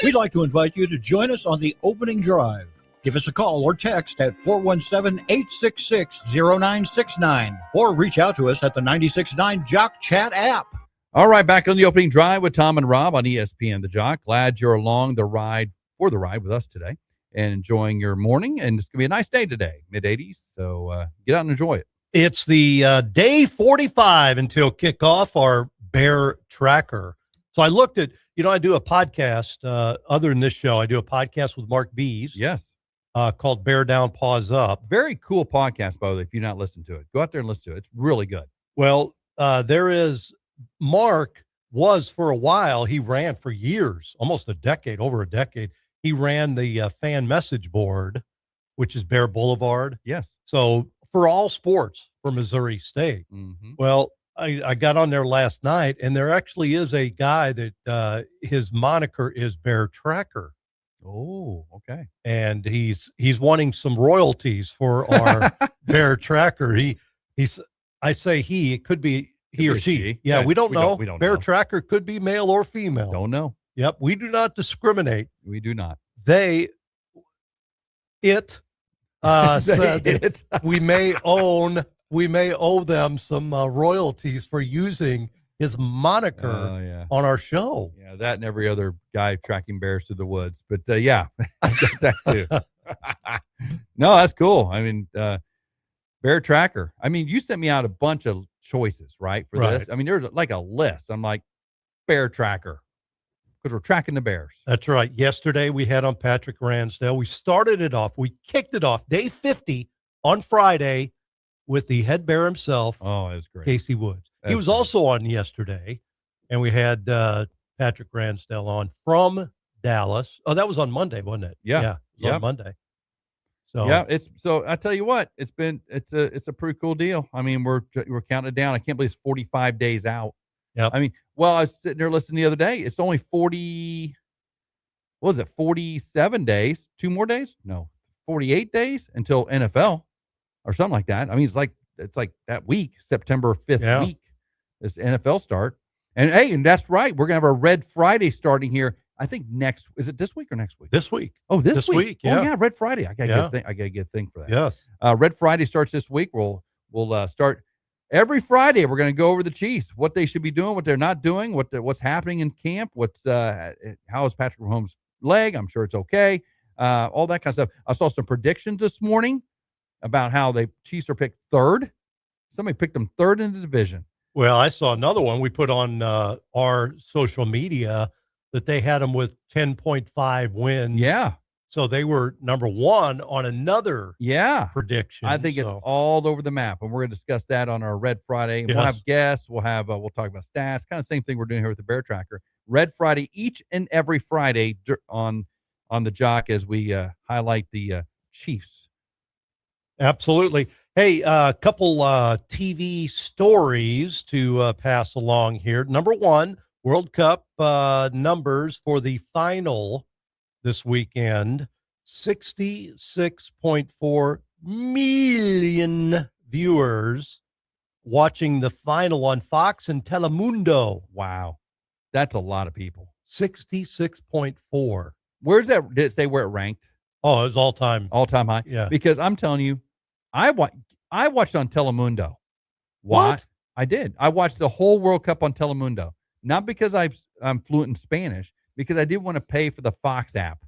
We'd like to invite you to join us on the opening drive. Give us a call or text at 417-866-0969 or reach out to us at the 96.9 Jock Chat app. All right, back on the opening drive with Tom and Rob on ESPN The Jock. Glad you're along the ride with us today and enjoying your morning. And it's going to be a nice day today, mid-80s. So get out and enjoy it. It's the day 45 until kickoff, our Bear Tracker. So I looked at, I do a podcast. Other than this show, I do a podcast with Marc Bees. Yes. Called Bear Down, Paws Up. Very cool podcast, by the way, if you've not listened to it. Go out there and listen to it. It's really good. Well, there is... Marc was for a while, he ran for years, almost over a decade. He ran the fan message board, which is Bear Boulevard. Yes. So for all sports for Missouri State. Mm-hmm. Well, I got on there last night, and there actually is a guy that his moniker is Bear Tracker. Oh, okay. And he's wanting some royalties for our Bear Tracker. I say it could be he or she. Yeah, we don't know. We don't Bear know. Tracker could be male or female. Don't know. Yep. We do not discriminate. We do not. Said we may owe them some royalties for using his moniker on our show. Yeah, that and every other guy tracking bears through the woods. But yeah, that too. No, that's cool. I mean, Bear Tracker. I mean, you sent me out a bunch of choices, right? For this. I mean, there's like a list. I'm like, Bear Tracker. Because we're tracking the bears. That's right. Yesterday we had on Patrick Ransdell. We kicked it off day 50 on Friday with the head bear himself. Oh, it was great. Casey Woods. He was also on yesterday, and we had Patrick Ransdell on from Dallas. Oh, that was on Monday, wasn't it? Yeah. It was on Monday. So yeah, I tell you what, it's a pretty cool deal. I mean, we're counting it down. I can't believe it's 45 days out. Yep. I mean, well, I was sitting there listening the other day. It's only 40. What was it? 47 days? 2 more days? No, 48 days until NFL or something like that. I mean, it's like that week, September 5th week, this NFL start. And hey, and that's right. We're gonna have our Red Friday starting here. I think is it this week or next week? This week. Oh, this week. Yeah. Oh, yeah, Red Friday. I gotta get a thing for that. Yes. Red Friday starts this week. We'll start every Friday. We're going to go over the Chiefs, what they should be doing, what they're not doing, what's happening in camp, how is Patrick Mahomes' leg? I'm sure it's okay. All that kind of stuff. I saw some predictions this morning about how the Chiefs are picked third. Somebody picked them third in the division. Well, I saw another one we put on our social media that they had them with 10.5 wins. Yeah. So they were number one on another prediction. I think it's all over the map, and we're going to discuss that on our Red Friday. And we'll have guests. We'll talk about stats, kind of same thing we're doing here with the Bear Tracker. Red Friday each and every Friday on the Jock as we highlight the Chiefs. Absolutely. Hey, a couple TV stories to pass along here. Number one, World Cup numbers for the final this weekend, 66.4 million viewers watching the final on Fox and Telemundo. Wow. That's a lot of people. 66.4. Where's that? Did it say where it ranked? Oh, it was all-time high. Yeah. Because I'm telling you, I watched on Telemundo. What? I did. I watched the whole World Cup on Telemundo. Not because I'm fluent in Spanish, because I didn't want to pay for the Fox app.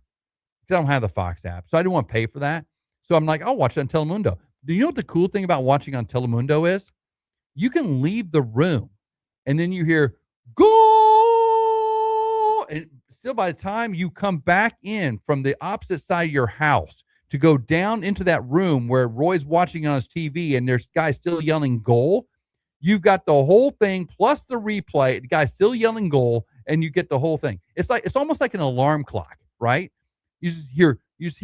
Because I don't have the Fox app. So I didn't want to pay for that. So I'm like, I'll watch it on Telemundo. Do you know what the cool thing about watching on Telemundo is? You can leave the room and then you hear, goal! And still by the time you come back in from the opposite side of your house to go down into that room where Roy's watching on his TV and there's guys still yelling goal, you've got the whole thing plus the replay, the guy's still yelling goal, and you get the whole thing. It's almost like an alarm clock, right? You just hear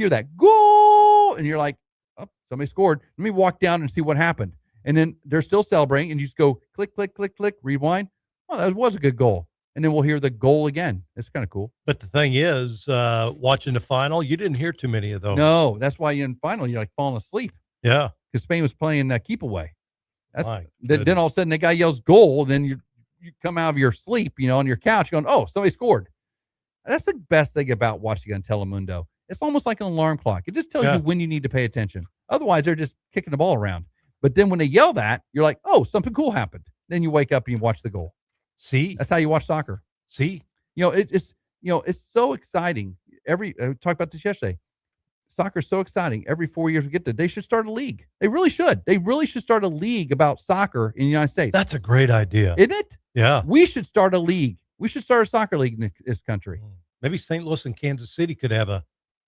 that goal, and you're like, oh, somebody scored. Let me walk down and see what happened. And then they're still celebrating, and you just go click, click, click, click, rewind. Oh, that was a good goal. And then we'll hear the goal again. It's kind of cool. But the thing is, watching the final, you didn't hear too many of those. No, that's why in the final you're like falling asleep. Yeah. Because Spain was playing keep away. Then all of a sudden the guy yells goal. Then you come out of your sleep, on your couch going, oh, somebody scored. That's the best thing about watching on Telemundo. It's almost like an alarm clock. It just tells you when you need to pay attention. Otherwise, they're just kicking the ball around. But then when they yell that, you're like, oh, something cool happened. Then you wake up and you watch the goal. See? That's how you watch soccer. See? It's so exciting. I talked about this yesterday. Soccer is so exciting. Every 4 years we get to, they should start a league. They really should. They really should start a league about soccer in the United States. That's a great idea. Isn't it? Yeah. We should start a league. We should start a soccer league in this country. Maybe St. Louis and Kansas City could have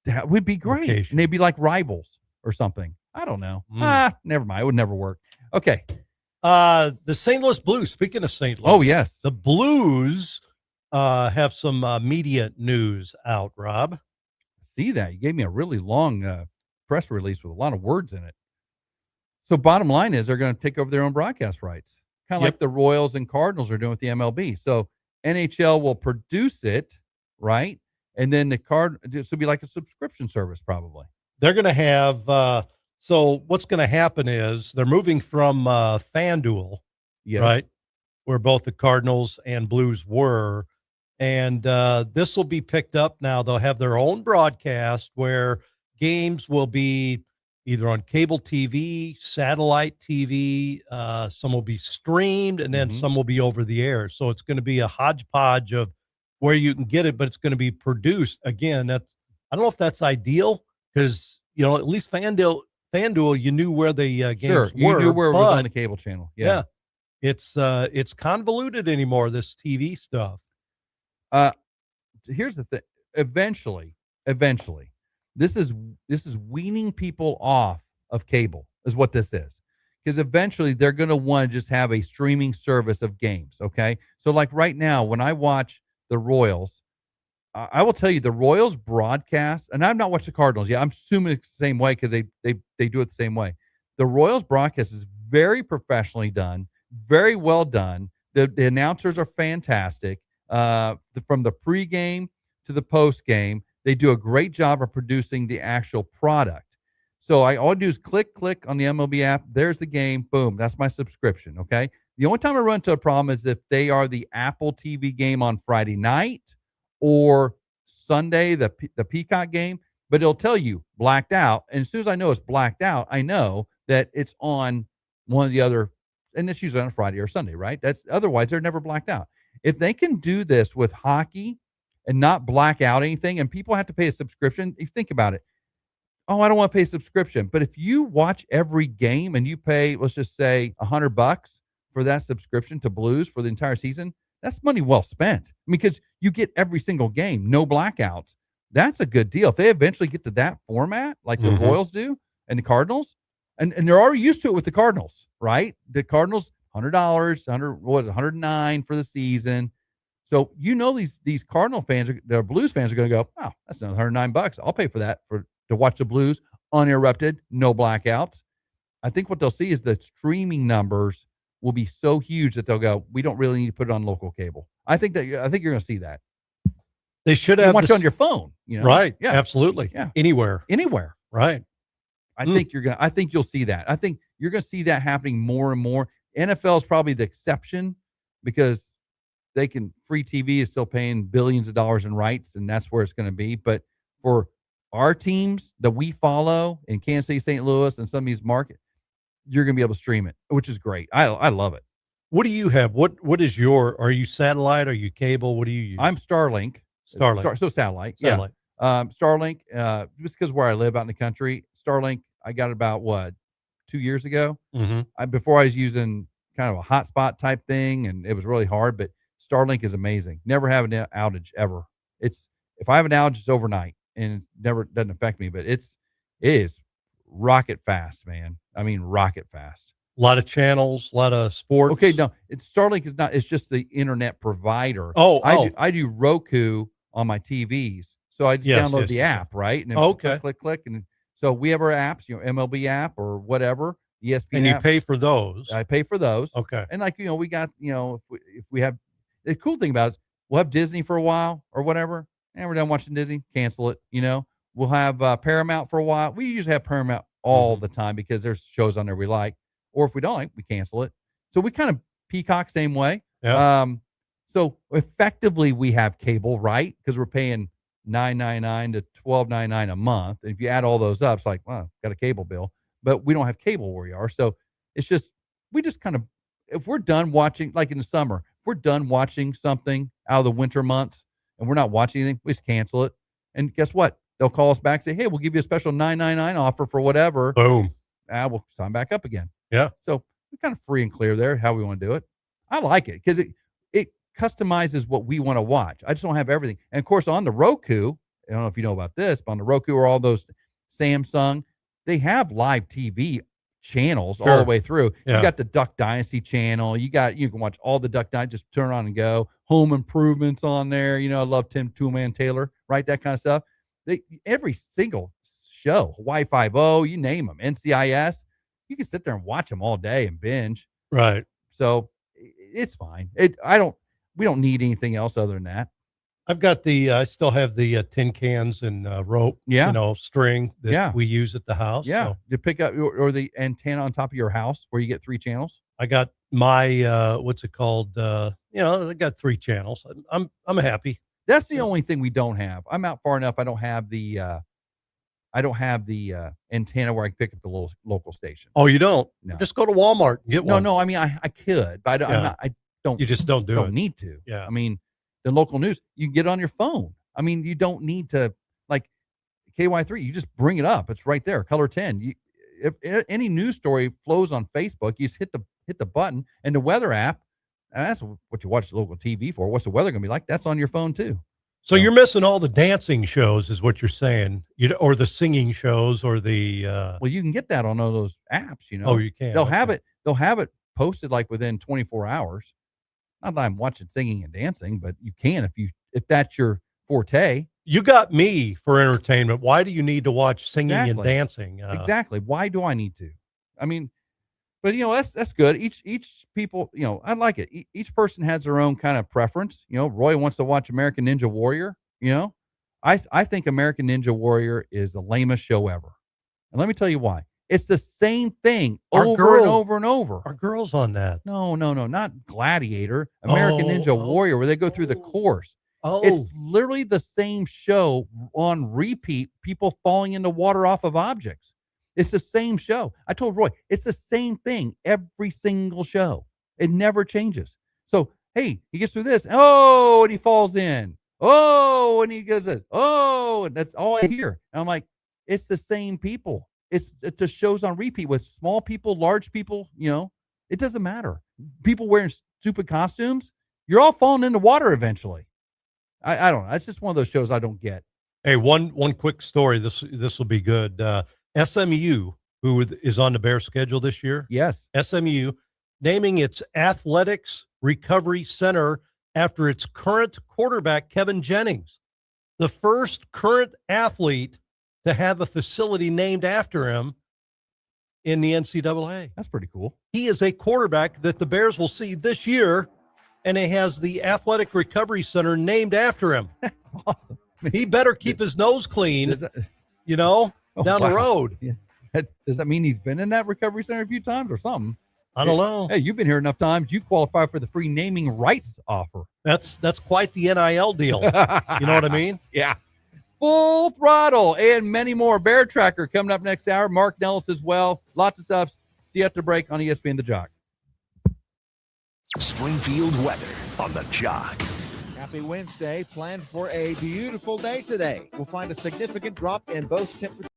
that would be great. Location. And they'd be like rivals or something. I don't know. Never mind. It would never work. Okay. The St. Louis Blues, speaking of St. Louis. Oh, yes. The Blues have some media news out, Rob. See that? You gave me a really long press release with a lot of words in it. So bottom line is they're going to take over their own broadcast rights, kind of like the Royals and Cardinals are doing with the MLB. So NHL will produce it, right? And then this will be like a subscription service probably. They're going to have so what's going to happen is they're moving from FanDuel, right, where both the Cardinals and Blues were. And this will be picked up now. They'll have their own broadcast where games will be either on cable TV, satellite TV. Some will be streamed, and then some will be over the air. So it's going to be a hodgepodge of where you can get it, but it's going to be produced. Again, I don't know if that's ideal because, at least FanDuel, you knew where the games were. You knew where it was on the cable channel. Yeah. It's convoluted anymore, this TV stuff. Here's the thing. Eventually, this is weaning people off of cable is what this is. Because eventually they're going to want to just have a streaming service of games. Okay. So like right now, when I watch the Royals, I will tell you, the Royals broadcast, and I've not watched the Cardinals yet. I'm assuming it's the same way because they do it the same way. The Royals broadcast is very professionally done, very well done. The announcers are fantastic. From the pregame to the postgame, they do a great job of producing the actual product. So all I do is click on the MLB app. There's the game. Boom. That's my subscription. Okay. The only time I run into a problem is if they are the Apple TV game on Friday night or Sunday, the Peacock game, but it'll tell you blacked out. And as soon as I know it's blacked out, I know that it's on one of the other, and it's usually on a Friday or Sunday, right? Otherwise they're never blacked out. If they can do this with hockey and not black out anything, and people have to pay a subscription, if you think about it, oh, I don't want to pay a subscription. But if you watch every game and you pay, let's just say $100 for that subscription to Blues for the entire season, that's money well spent. I mean, because you get every single game, no blackouts. That's a good deal. If they eventually get to that format, like the Royals do and the Cardinals, and they're already used to it with the Cardinals, right? The Cardinals, $100, $109 for the season. So these Cardinal fans, the Blues fans are going to go, oh, that's another $109. I'll pay for that to watch the Blues uninterrupted, no blackouts. I think what they'll see is the streaming numbers will be so huge that they'll go, we don't really need to put it on local cable. I think you're going to see that. They should you have watch it on your phone, Right. Yeah. Absolutely. Yeah. Anywhere. Right. I think you'll see that. I think you're going to see that happening more and more. NFL is probably the exception because free TV is still paying billions of dollars in rights, and that's where it's going to be. But for our teams that we follow in Kansas City, St. Louis, and some of these markets, you're going to be able to stream it, which is great. I love it. What do you have? What is are you satellite? Are you cable? What do you use? I'm Starlink. So satellite. Yeah. Starlink, just because where I live out in the country, Starlink, I got it about 2 years ago. Before I was using kind of a hotspot type thing, and it was really hard, but Starlink is amazing. Never have an outage ever. If I have an outage, it's overnight and it doesn't affect me, but it is rocket fast, man. I mean, rocket fast. A lot of channels, a lot of sports. Okay, no, Starlink is not. It's just the internet provider. I do Roku on my TVs, so I just download the app, right? And then click, and so we have our apps, MLB app or whatever, ESPN. And you pay for those. I pay for those. Okay. And we got if we have the cool thing about it is we'll have Disney for a while or whatever, and we're done watching Disney, cancel it. We'll have Paramount for a while. We usually have Paramount all the time because there's shows on there we like. Or if we don't like, we cancel it. So we kind of Peacock same way. Yeah. So effectively we have cable, right? Because we're paying $9.99 to $12.99 a month. And if you add all those up, it's like, wow, got a cable bill. But we don't have cable where we are. So it's just, we just kind of, if we're done watching, like in the summer, if we're done watching something out of the winter months and we're not watching anything, we just cancel it. And guess what? They'll call us back and say, hey, we'll give you a special $9.99 offer for whatever. Boom. We'll sign back up again. Yeah. So we're kind of free and clear there, how we want to do it. I like it because it customizes what we want to watch. I just don't have everything. And of course, on the Roku, I don't know if you know about this, but on the Roku or all those Samsung, they have live TV channels all the way through. Yeah. You got the Duck Dynasty channel. You can watch all the Duck Dynasty, just turn on and go. Home Improvements on there. I love Tim Toolman Taylor, right? That kind of stuff. Every single show, Hawaii Five-0, you name them, NCIS, you can sit there and watch them all day and binge. Right. So it's fine. We don't need anything else other than that. I've got I still have the tin cans and rope, string that we use at the house. Yeah. So. To pick up or the antenna on top of your house where you get 3 channels. I got my, what's it called? I got 3 channels. I'm happy. That's the only thing we don't have. I'm out far enough. I don't have the antenna where I can pick up the local station. Oh, you don't? No. Just go to Walmart and get one. No. I mean, I could, but I don't. You just don't need to. Yeah. I mean, the local news, you can get it on your phone. I mean, you don't need to, like KY3, you just bring it up. It's right there, color 10. If any news story flows on Facebook, you just hit the button, and the weather app, and that's what you watch local TV for. What's the weather going to be like? That's on your phone too. So you're missing all the dancing shows is what you're saying, or the singing shows or the. Well, you can get that on all those apps, Oh, you can. They'll have it posted like within 24 hours. Not that I'm watching singing and dancing, but you can if that's your forte. You got me for entertainment. Why do you need to watch singing and Exactly. dancing? Exactly. Why do I need to? I mean, but that's good. Each people, I like it. Each person has their own kind of preference. Roy wants to watch American Ninja Warrior. I think American Ninja Warrior is the lamest show ever, and let me tell you why. It's the same thing over and over and over. Are girls on that? No, not Gladiator. American Ninja Warrior, where they go through the course. It's literally the same show on repeat, people falling into water off of objects. It's the same show. I told Roy, it's the same thing every single show. It never changes. So, hey, he gets through this. Oh, and he falls in. Oh, and he goes this. Oh, and that's all I hear. And I'm like, it's the same people. It just shows on repeat with small people, large people, it doesn't matter. People wearing stupid costumes, you're all falling into water eventually. I don't know. It's just one of those shows I don't get. Hey, one quick story. This will be good. SMU, who is on the Bears schedule this year. Yes. SMU naming its athletics recovery center after its current quarterback, Kevin Jennings, the first current athlete to have a facility named after him in the NCAA. That's pretty cool. He is a quarterback that the Bears will see this year, and it has the Athletic Recovery Center named after him. That's awesome. He better keep his nose clean, down the road. Yeah. Does that mean he's been in that recovery center a few times or something? I don't know. Hey, you've been here enough times. You qualify for the free naming rights offer. That's quite the NIL deal. You know what I mean? Yeah. Full Throttle and many more. Bear Tracker coming up next hour. Marc Nellist as well. Lots of stuff. See you at the break on ESPN The Jock. Springfield weather on The Jock. Happy Wednesday. Planned for a beautiful day today. We'll find a significant drop in both temperatures.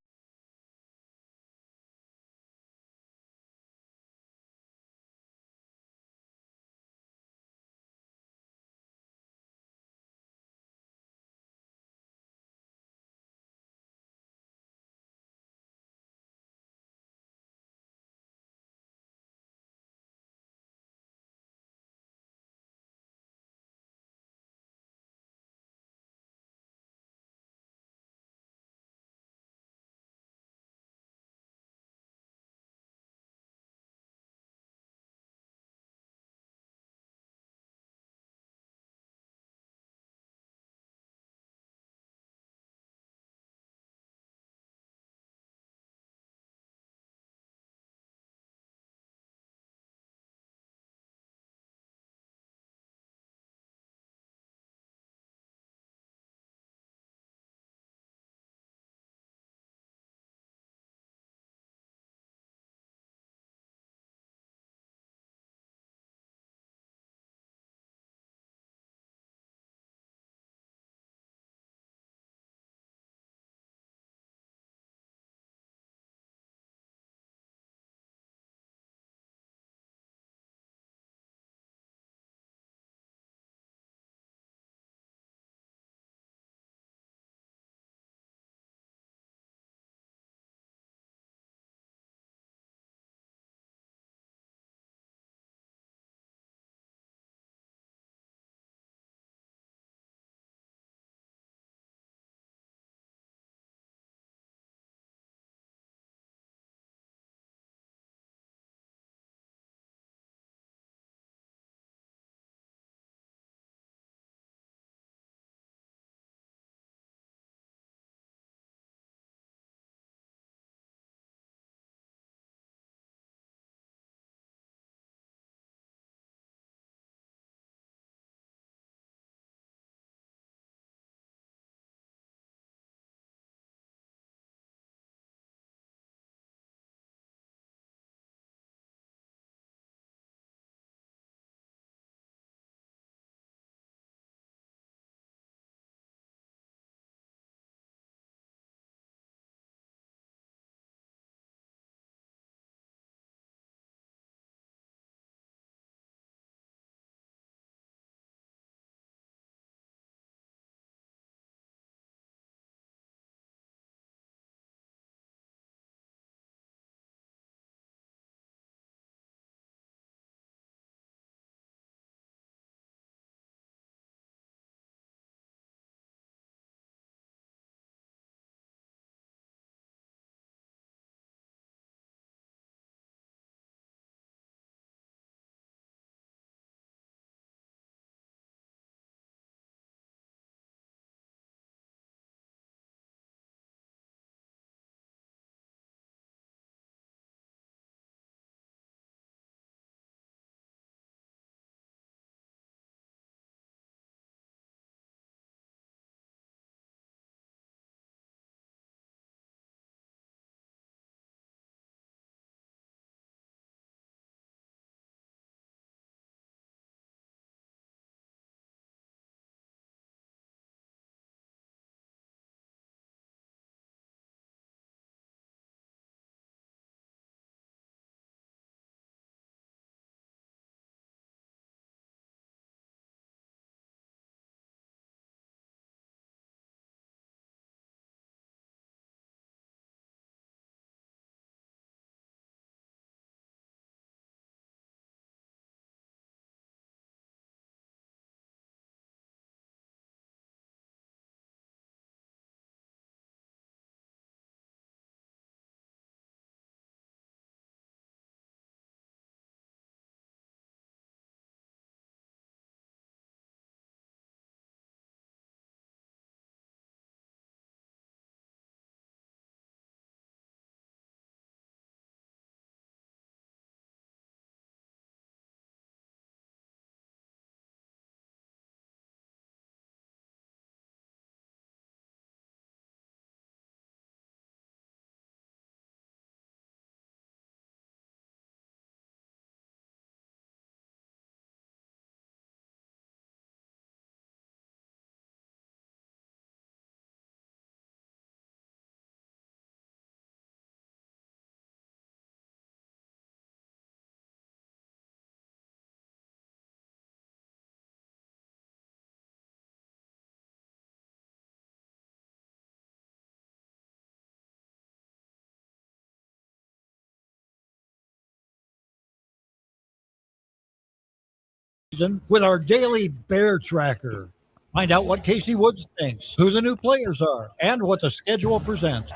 season with our daily Bear Tracker. Find out what Casey Woods thinks, who the new players are, and what the schedule presents.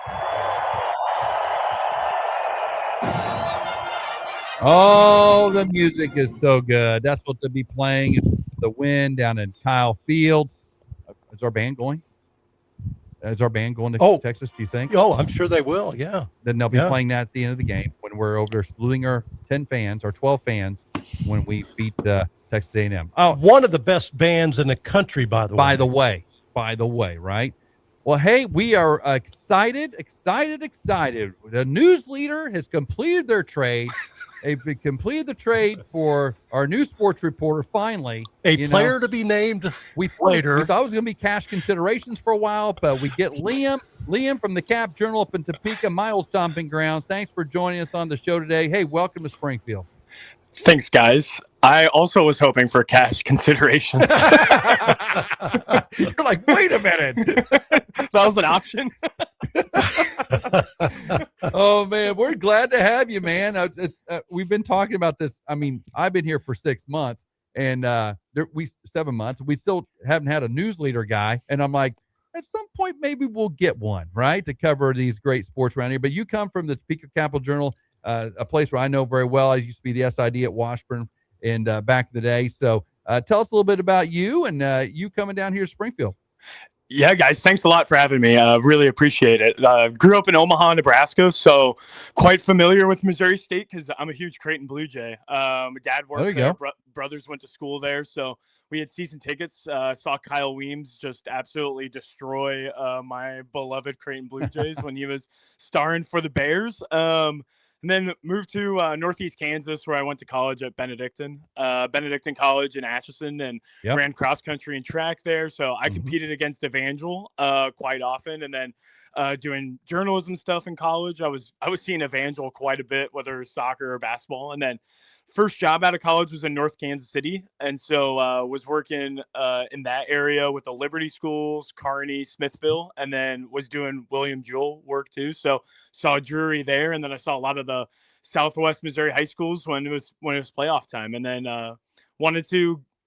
Oh, the music is so good. That's what they'll be playing in the wind down in Kyle Field. Is our band going? Is our band going to Texas, do you think? Oh, I'm sure they will, yeah. Then they'll be playing that at the end of the game when we're over there saluting our 10 fans, our 12 fans, when we beat Texas A&M. Oh, one of the best bands in the country, by the way. By the way, right? Well, hey, we are excited. The news leader has completed their trade. They've completed the trade for our new sports reporter, finally. A player to be named later. We thought it was going to be cash considerations for a while, but we get Liam from the Cap Journal up in Topeka, my old stomping grounds. Thanks for joining us on the show today. Hey, welcome to Springfield. Thanks, guys. I also was hoping for cash considerations. You're like, wait a minute. That was an option. Oh, man, we're glad to have you, man. We've been talking about this. I mean, I've been here for 6 months and 7 months. We still haven't had a news leader guy. And I'm like, at some point, maybe we'll get one, right, to cover these great sports around here. But you come from the Topeka Capital Journal, a place where I know very well. I used to be the SID at Washburn and back in the day. So tell us a little bit about you and you coming down here to Springfield. Yeah, guys, thanks a lot for having me. Really appreciate it. Grew up in Omaha, Nebraska, so quite familiar with Missouri State because I'm a huge Creighton Blue Jay. My dad worked there. Brothers went to school there, so we had season tickets. Saw Kyle Weems just absolutely destroy my beloved Creighton Blue Jays when he was starring for the Bears. And then moved to Northeast Kansas, where I went to college at Benedictine College in Atchison, and ran cross country and track there. So I competed against Evangel quite often, and then doing journalism stuff in college. I was seeing Evangel quite a bit, whether it was soccer or basketball. And then first job out of college was in North Kansas City, and so was working in that area with the Liberty schools, Kearney, Smithville, and then was doing William Jewell work too. So saw Drury there, and then I saw a lot of the Southwest Missouri high schools when it was playoff time, and then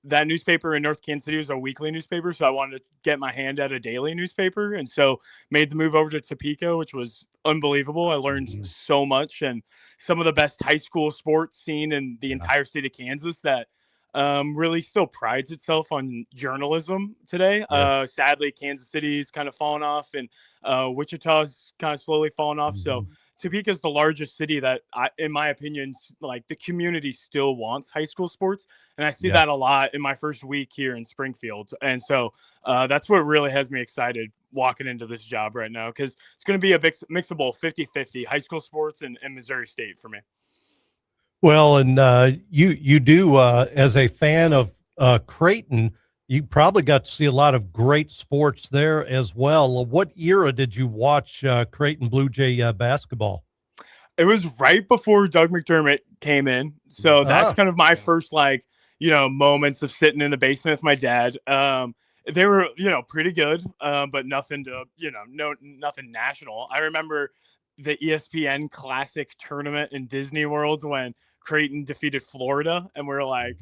that newspaper in North Kansas City was a weekly newspaper, so I wanted to get my hand at a daily newspaper, and so made the move over to Topeka, which was unbelievable. I learned so much, and some of the best high school sports scene in the entire state of Kansas that really still prides itself on journalism today. Sadly, Kansas City's kind of fallen off, and Wichita's kind of slowly fallen off. So Topeka is the largest city that, in my opinion, like the community still wants high school sports. And I see that a lot in my first week here in Springfield. And so that's what really has me excited walking into this job right now, because it's going to be a mixable 50-50 high school sports and Missouri State for me. Well, and you do, as a fan of Creighton, you probably got to see a lot of great sports there as well. What era did you watch Creighton Blue Jay basketball? It was right before Doug McDermott came in. So that's kind of my first, moments of sitting in the basement with my dad. They were, pretty good, but nothing to, nothing national. I remember the ESPN Classic tournament in Disney World when Creighton defeated Florida, and we were like,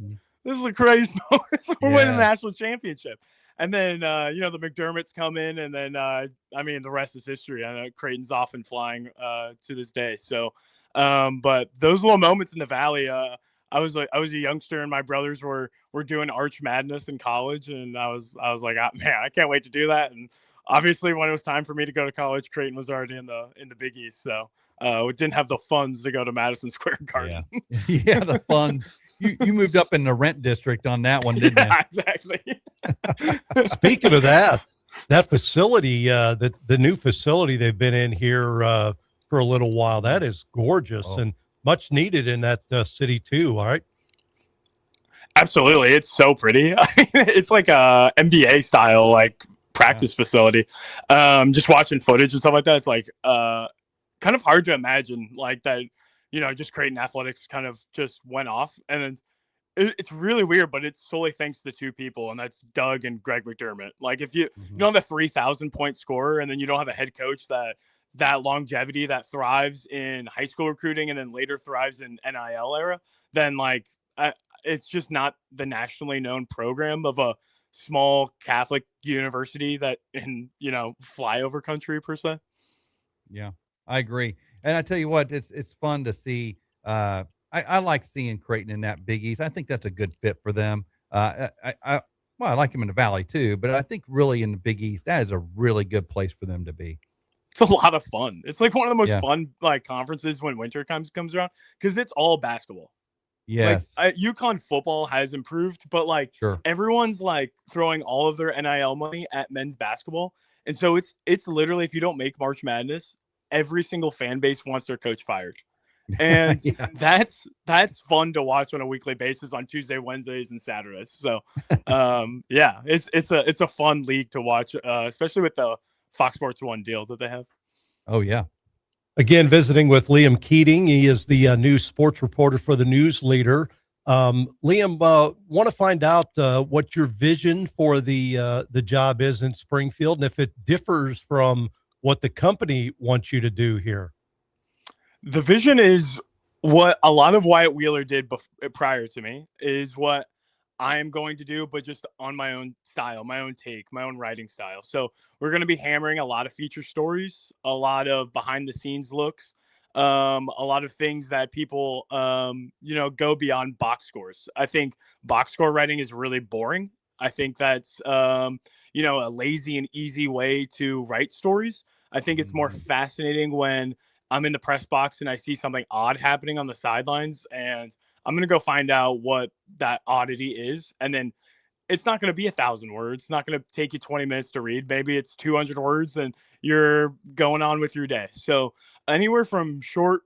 this is a crazy moment. We're winning the national championship. And then, the McDermotts come in, and then, the rest is history. I know Creighton's off and flying to this day. So, but those little moments in the Valley, I was a youngster, and my brothers were doing Arch Madness in college, and I was like, man, I can't wait to do that. And obviously, when it was time for me to go to college, Creighton was already in the Big East, so we didn't have the funds to go to Madison Square Garden. Yeah, the funds. You moved up in the rent district on that one, didn't you? Exactly. Speaking of that facility, the new facility they've been in here for a little while, that is gorgeous and much needed in that city too. All right. Absolutely. It's so pretty. It's like a NBA style, practice facility. Just watching footage and stuff like that. It's kind of hard to imagine that, just Creighton athletics kind of just went off, and it's really weird, but it's solely thanks to two people, and that's Doug and Greg McDermott. If you don't have a 3,000 point scorer, and then you don't have a head coach that longevity that thrives in high school recruiting and then later thrives in NIL era, then it's just not the nationally known program of a small Catholic university that in, flyover country per se. Yeah, I agree. And I tell you what, it's fun to see. I like seeing Creighton in that Big East. I think that's a good fit for them. Well, I like them in the Valley too, but I think really in the Big East, that is a really good place for them to be. It's a lot of fun. It's like one of the most Yeah. fun conferences when winter comes around because it's all basketball. Yes. UConn football has improved, but Sure. everyone's throwing all of their NIL money at men's basketball. And so it's literally, if you don't make March Madness, every single fan base wants their coach fired. And Yeah. that's fun to watch on a weekly basis on Tuesday, Wednesdays, and Saturdays. So yeah, it's a fun league to watch, especially with the Fox Sports 1 deal that they have. Oh yeah. Again, visiting with Liam Keating. He is the new sports reporter for the News Leader. Liam, want to find out what your vision for the job is in Springfield, and if it differs from what the company wants you to do here. The vision is what a lot of Wyatt Wheeler did prior to me is what I am going to do, but just on my own style, my own take, my own writing style. So we're going to be hammering a lot of feature stories, a lot of behind the scenes looks, a lot of things that people, go beyond box scores. I think box score writing is really boring. I think that's, a lazy and easy way to write stories. I think it's more fascinating when I'm in the press box and I see something odd happening on the sidelines, and I'm going to go find out what that oddity is. And then it's not going to be 1,000 words. It's not going to take you 20 minutes to read. Maybe it's 200 words and you're going on with your day. So anywhere from short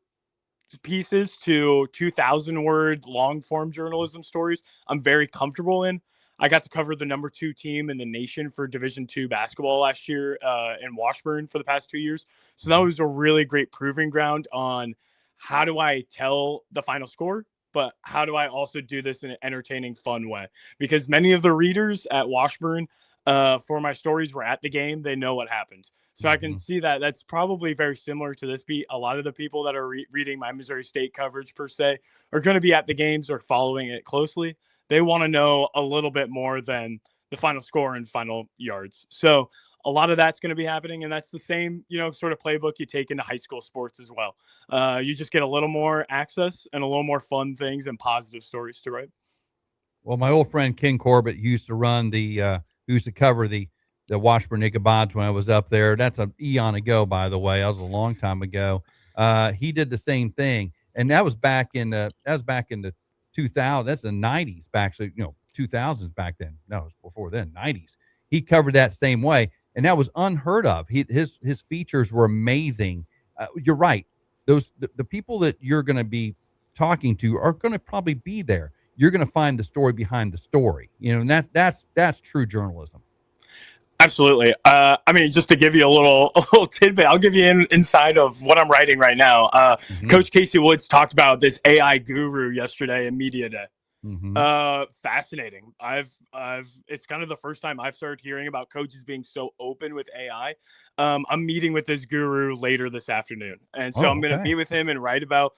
pieces to 2,000 word long form journalism stories, I'm very comfortable in. I got to cover the number 2 team in the nation for Division II basketball last year in Washburn for the past 2 years. So that was a really great proving ground on how do I tell the final score, but how do I also do this in an entertaining, fun way? Because many of the readers at Washburn for my stories were at the game. They know what happened. So I can see that that's probably very similar to this beat. A lot of the people that are reading my Missouri State coverage per se are going to be at the games or following it closely. They want to know a little bit more than the final score and final yards. So a lot of that's going to be happening. And that's the same, sort of playbook you take into high school sports as well. You just get a little more access and a little more fun things and positive stories to write. Well, my old friend Ken Corbett used to run used to cover the Washburn Ichabods when I was up there. That's an eon ago, by the way. That was a long time ago. He did the same thing. And that was back in the 2000. That's the 90s back. So, 2000s back then. No, it was before then, 90s. He covered that same way. And that was unheard of. His features were amazing. You're right. The people that you're going to be talking to are going to probably be there. You're going to find the story behind the story, and that's true journalism. Absolutely. Just to give you a little tidbit, I'll give you inside of what I'm writing right now. Coach Casey Woods talked about this AI guru yesterday in Media Day. Fascinating. It's kind of the first time I've started hearing about coaches being so open with AI. I'm meeting with this guru later this afternoon. And so I'm going to meet with him and write about,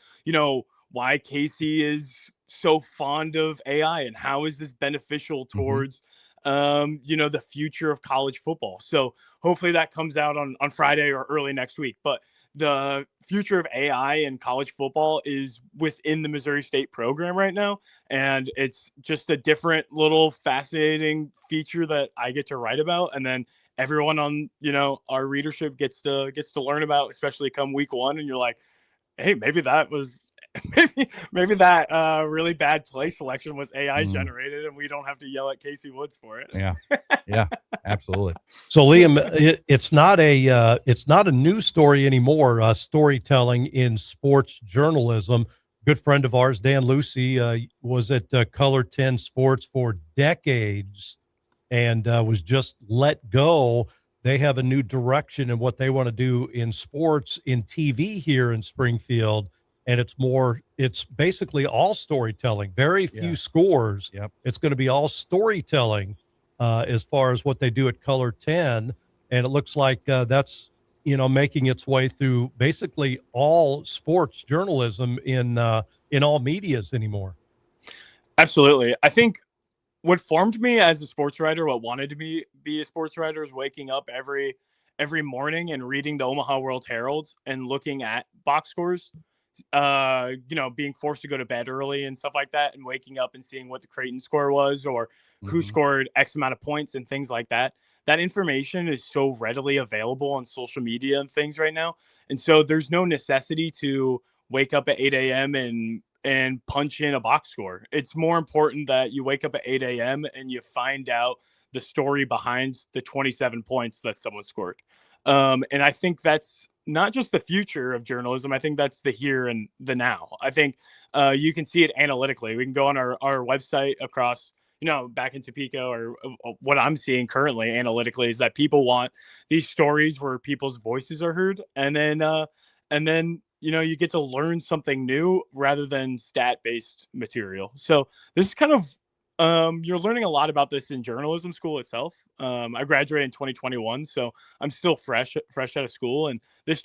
why Casey is so fond of AI and how is this beneficial towards, the future of college football. So hopefully that comes out on Friday or early next week. But the future of AI in college football is within the Missouri State program right now. And it's just a different little fascinating feature that I get to write about. And then everyone on, our readership gets to learn about, especially come week 1. And you're like, hey, maybe that was maybe that really bad play selection was AI generated, and we don't have to yell at Casey Woods for it. Yeah, absolutely. So Liam, it's not a news story anymore. Storytelling in sports journalism. Good friend of ours, Dan Lucy, was at Color 10 Sports for decades, and was just let go. They have a new direction in what they want to do in sports, in TV here in Springfield. And it's basically all storytelling, very few scores. Yep. It's going to be all storytelling as far as what they do at Color 10. And it looks like that's, making its way through basically all sports journalism in all medias anymore. Absolutely. I think what formed me as a sports writer, what wanted to be a sports writer, is waking up every morning and reading the Omaha World Herald and looking at box scores, being forced to go to bed early and stuff like that, and waking up and seeing what the Creighton score was, or who scored X amount of points and things like that. That information is so readily available on social media and things right now. And so there's no necessity to wake up at 8 a.m. and punch in a box score. It's more important that you wake up at 8 a.m. and you find out the story behind the 27 points that someone scored. And I think that's not just the future of journalism. I think that's the here and the now. I think you can see it analytically. We can go on our website across, back in Topeka, or what I'm seeing currently analytically is that people want these stories where people's voices are heard. And then, you get to learn something new rather than stat-based material. So this is kind of, you're learning a lot about this in journalism school itself. I graduated in 2021, so I'm still fresh out of school. And this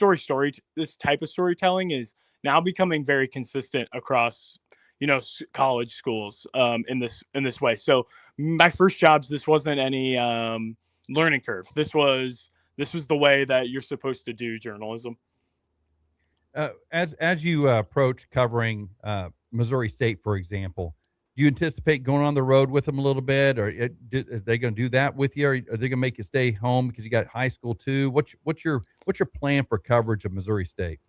this type of storytelling is now becoming very consistent across, college schools, in this way. So my first jobs, this wasn't any learning curve. This was the way that you're supposed to do journalism. As you approach covering Missouri State, for example, do you anticipate going on the road with them a little bit, or are they going to do that with you, or are they going to make you stay home because you got high school too? What's your plan for coverage of Missouri State?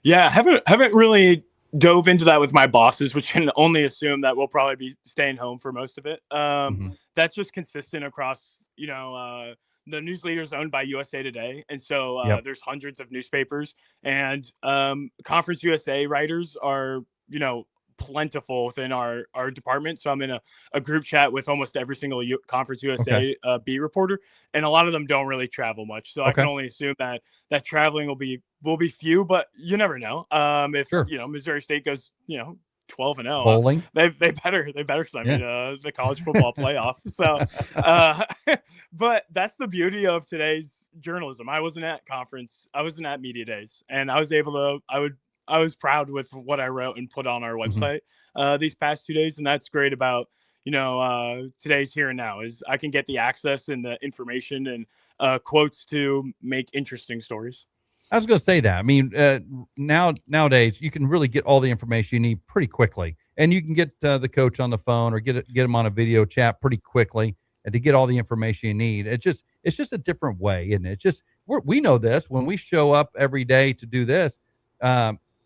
Yeah, I haven't really dove into that with my bosses, which can only assume that we'll probably be staying home for most of it. That's just consistent across, the news leader is owned by USA Today. And so there's hundreds of newspapers, and Conference USA writers are, plentiful within our department. So I'm in a group chat with almost every single Conference USA beat reporter, and a lot of them don't really travel much. So I can only assume that traveling will be few, but you never know. If Missouri State goes 12-0 bowling, they better send me to the college football playoff. So but that's the beauty of today's journalism. I wasn't at conference, I wasn't at media days, and I was able to I was proud with what I wrote and put on our website these past 2 days. And that's great about, today's here and now, is I can get the access and the information and quotes to make interesting stories. I was going to say that. I mean, nowadays you can really get all the information you need pretty quickly, and you can get the coach on the phone or get him on a video chat pretty quickly, and to get all the information you need. It's just a different way, isn't it? We know this when we show up every day to do this.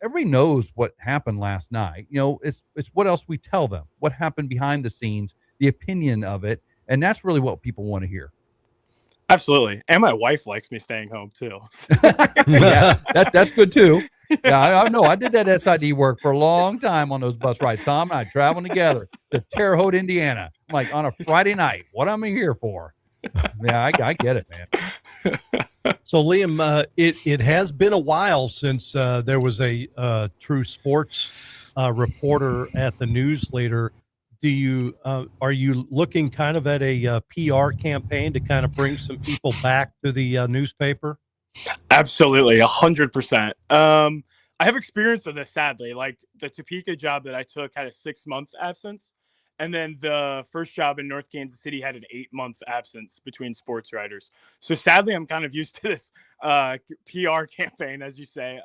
Everybody knows what happened last night. It's what else we tell them, what happened behind the scenes, the opinion of it. And that's really what people want to hear. Absolutely. And my wife likes me staying home too. Yeah, that's good too. Yeah, I know. I did that SID work for a long time on those bus rides. Tom and I traveling together to Terre Haute, Indiana, like on a Friday night. What am I here for? Yeah, I get it, man. So, Liam, it has been a while since there was a true sports reporter at the newsletter. Are you looking kind of at a PR campaign to kind of bring some people back to the newspaper? Absolutely, 100%. I have experience of this, sadly. Like the Topeka job that I took had a 6-month absence. And then the first job in North Kansas City had an 8-month absence between sports writers. So sadly, I'm kind of used to this PR campaign, as you say.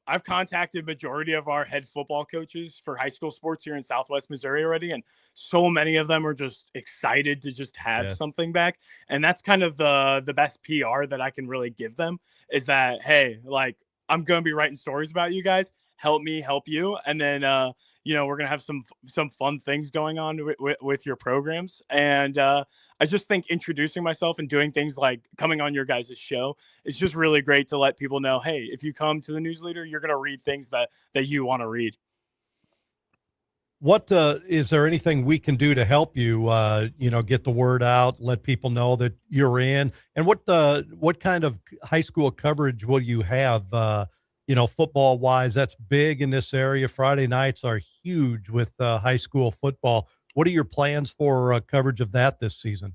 I've contacted majority of our head football coaches for high school sports here in Southwest Missouri already. And so many of them are just excited to just have something back. And that's kind of the best PR that I can really give them, is that, hey, like, I'm going to be writing stories about you guys. Help me help you. And then, we're going to have some fun things going on with your programs. And I just think introducing myself and doing things like coming on your guys' show is just really great to let people know, hey, if you come to the newsletter, you're going to read things that you want to read. What is there anything we can do to help you, get the word out, let people know that you're in? And what kind of high school coverage will you have? Football wise, that's big in this area. Friday nights are huge with high school football. What are your plans for coverage of that this season?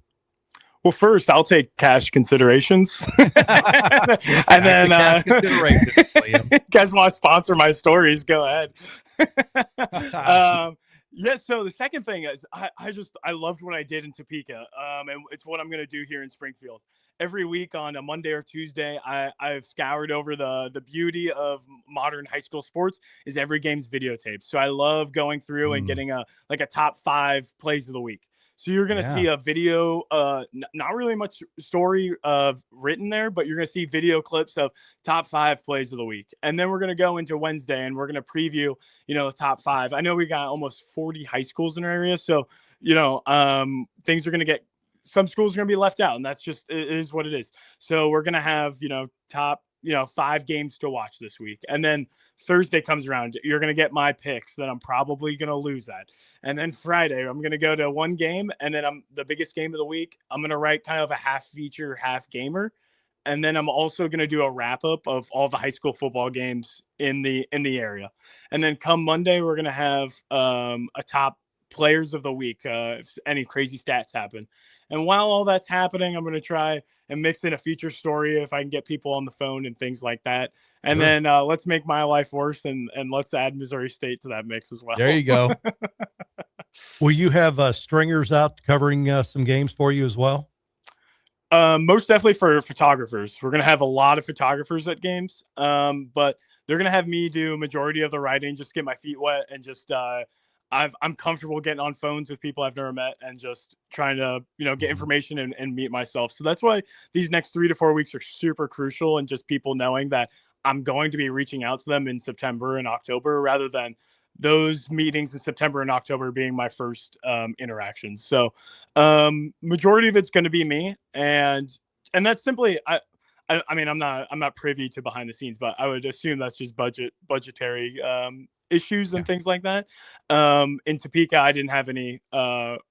Well, first, I'll take cash considerations. And then, you guys want to sponsor my stories, go ahead. Yeah, so the second thing is I loved what I did in Topeka, and it's what I'm going to do here in Springfield. Every week on a Monday or Tuesday, I've scoured over the beauty of modern high school sports is every game's videotaped. So I love going through and getting a top 5 plays of the week. So you're going to see a video, not really much story written there, but you're going to see video clips of top 5 plays of the week. And then we're going to go into Wednesday and we're going to preview, the top 5. I know we got almost 40 high schools in our area. So, things are going to get, some schools are going to be left out, and that's just, it is what it is. So we're going to have, top, 5 games to watch this week. And then Thursday comes around, you're going to get my picks that I'm probably going to lose at. And then Friday, I'm going to go to one game, and then the biggest game of the week, I'm going to write kind of a half feature, half gamer. And then I'm also going to do a wrap up of all the high school football games in the area. And then come Monday, we're going to have a top players of the week, if any crazy stats happen. And while all that's happening, I'm going to try and mix in a feature story if I can get people on the phone and things like that. And then let's make my life worse and let's add Missouri State to that mix as well. There you go. Will you have stringers out covering some games for you as well? Most definitely for photographers. We're going to have a lot of photographers at games, but they're going to have me do majority of the writing, just get my feet wet and just I'm comfortable getting on phones with people I've never met and just trying to, get information and meet myself. So that's why these next 3 to 4 weeks are super crucial, and just people knowing that I'm going to be reaching out to them in September and October rather than those meetings in September and October being my first interactions. So majority of it's going to be me. And that's simply, I mean, I'm not privy to behind the scenes, but I would assume that's just budgetary issues and things like that. In Topeka, I didn't have any